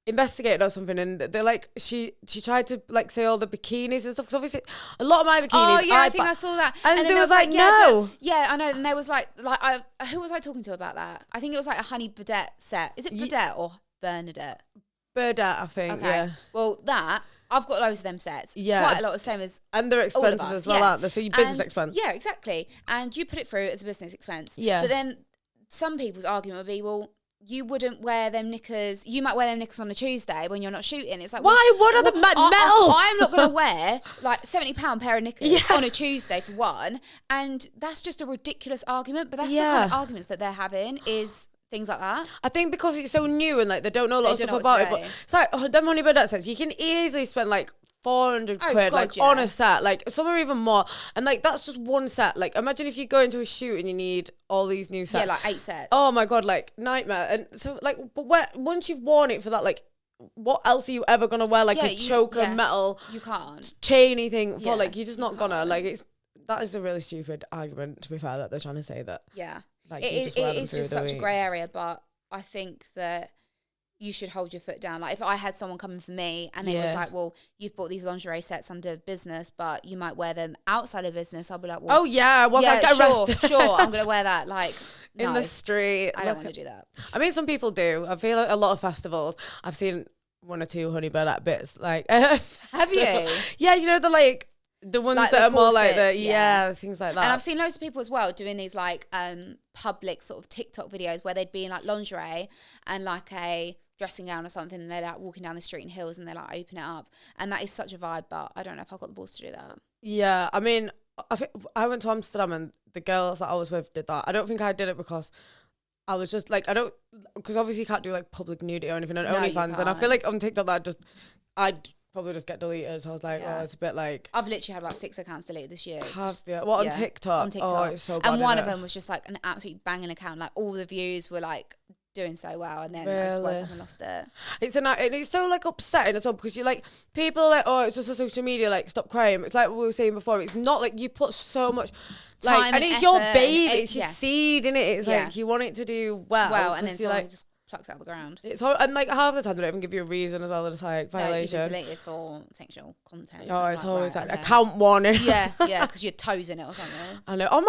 investigated or something, and they're like, she tried to like say all the bikinis and stuff, because obviously a lot of my bikinis. Oh yeah, I think I saw that. And there was like no. Yeah, I know. And there was like who was I talking to about that? I think it was like a Honey Burdette set. Is it Burdette or Bernadette? Burdette, I think. Okay. Yeah. Well, I've got loads of them sets. Yeah. Quite a lot, the same as. And they're expensive as well, aren't they? So your business expense. Yeah, exactly. And you put it through as a business expense. Yeah. But then some people's argument would be, well, you wouldn't wear them knickers. You might wear them knickers on a Tuesday when you're not shooting. It's like, why? What are the metal? I'm not going to wear like £70 pair of knickers on a Tuesday for one. And that's just a ridiculous argument. But that's the kind of arguments that they're having is things like that. I think because it's so new and like they don't know a lot of stuff about it. But it's like, them Honey Burdette sets, you can easily spend like 400 quid on a set, like some are even more, and like that's just one set. Like, imagine if you go into a shoot and you need all these new sets, like 8 sets. Oh my god, like nightmare. And so like, but once you've worn it for that, like what else are you ever gonna wear, like a choker metal you can't chainy thing for, like you're just not gonna, like, that is a really stupid argument, to be fair, that they're trying to say that like it is just such a grey area. But I think that you should hold your foot down. Like, if I had someone coming for me and they was like, well, you've bought these lingerie sets under business, but you might wear them outside of business, I'll be like, well, oh yeah, well, I get arrested. Sure, I'm gonna wear that, like, in the street. I don't want to do that. I mean, some people do. I feel like a lot of festivals, I've seen 1 or 2 Honey Burdette bits, like have you? Yeah, you know, the ones like that are more like the things like that. And I've seen loads of people as well doing these like public sort of TikTok videos where they'd be in like lingerie and like a dressing gown or something, and they're like walking down the street in heels and they're like open it up, and that is such a vibe. But I don't know if I've got the balls to do that. Yeah, I mean, I think I went to Amsterdam and the girls that I was with did that. I don't think I did it because I was just like, because obviously you can't do like public nudity or anything on OnlyFans, and I feel like on TikTok that I probably just get deleted. So I was like, oh, it's a bit like... I've literally had about 6 accounts deleted this year. On TikTok? On TikTok. Oh, it's so bad, and one of them was just like an absolute banging account. Like all the views were like doing so well, and then I just woke up and lost it. It's so like upsetting as well, because you're like, people are like, oh, it's just a social media, like stop crying. It's like what we were saying before, it's not like you put so much like, and it's your baby, it's your seed, innit? It's like you want it to do well, and then you're like just plucks out of the ground. It's hard, and like half the time they don't even give you a reason as well. It's like violation. No, deleted for sexual content. Oh, it's always like account warning. Yeah, because your toes in it or something. I know. Oh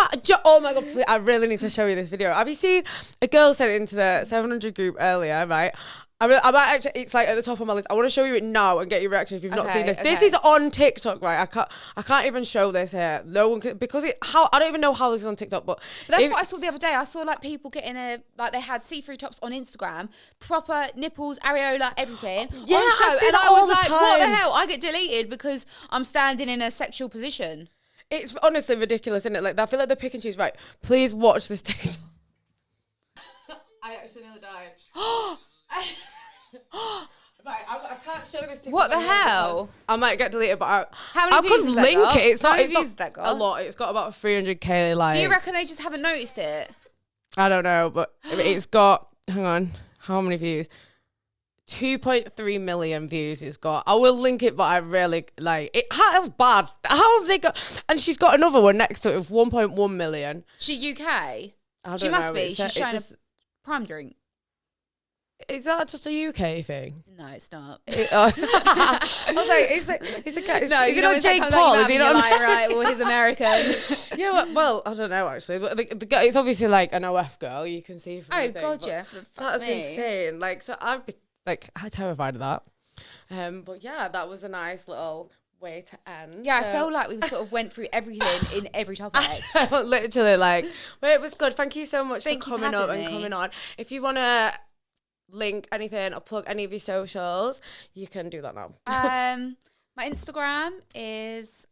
my god! Please, I really need to show you this video. Have you seen a girl sent it into the 700 group earlier? Right. I might actually. It's like at the top of my list. I want to show you it now and get your reaction if you've not seen this. This is on TikTok, right? I can't even show this here. No one can, because I don't even know how this is on TikTok. But that's what I saw the other day. I saw like people getting they had see-through tops on Instagram, proper nipples, areola, everything. Yeah, on show. I see and that I all was like, the time. what the hell? I get deleted because I'm standing in a sexual position. It's honestly ridiculous, isn't it? Like I feel like they pick and choose. Right, please watch this TikTok. I actually nearly died. Right, I can't show this to you. What the hell? I might get deleted, but how many views could link it. It's how not. Many views that got? A lot. It's got about 300k likes. Do you reckon they just haven't noticed it? I don't know, but it's got. Hang on, how many views? 2.3 million views it's got. I will link it, but I really like it. That's bad. How have they got? And she's got another one next to it with 1.1 million. She UK. She must be. She's showing a prime drink. Is that just a UK thing? No, it's not. I was like, is the cat? No, is it not Jake Paul? Is he not like, right? Well, he's American. Yeah, well, I don't know actually. But the guy, it's obviously like an OF girl. You can see. From God, yeah. That's insane. Like, so I'd be like terrified of that. But yeah, that was a nice little way to end. Yeah, I felt like we sort of went through everything in every topic. Literally, like, but it was good. Thank you so much for coming up and coming on. If you want to link anything or plug any of your socials, you can do that now. My Instagram is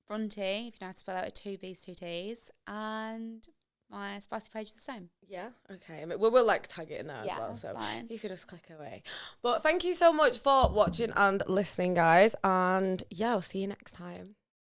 Bronte, if you know how to spell that with 2 B's, 2 T's, and my spicy page is the same. Yeah, okay. I mean, we'll like tag it in there as well, so fine. You can just click away. But thank you so much for watching and listening, guys, and yeah, I'll see you next time.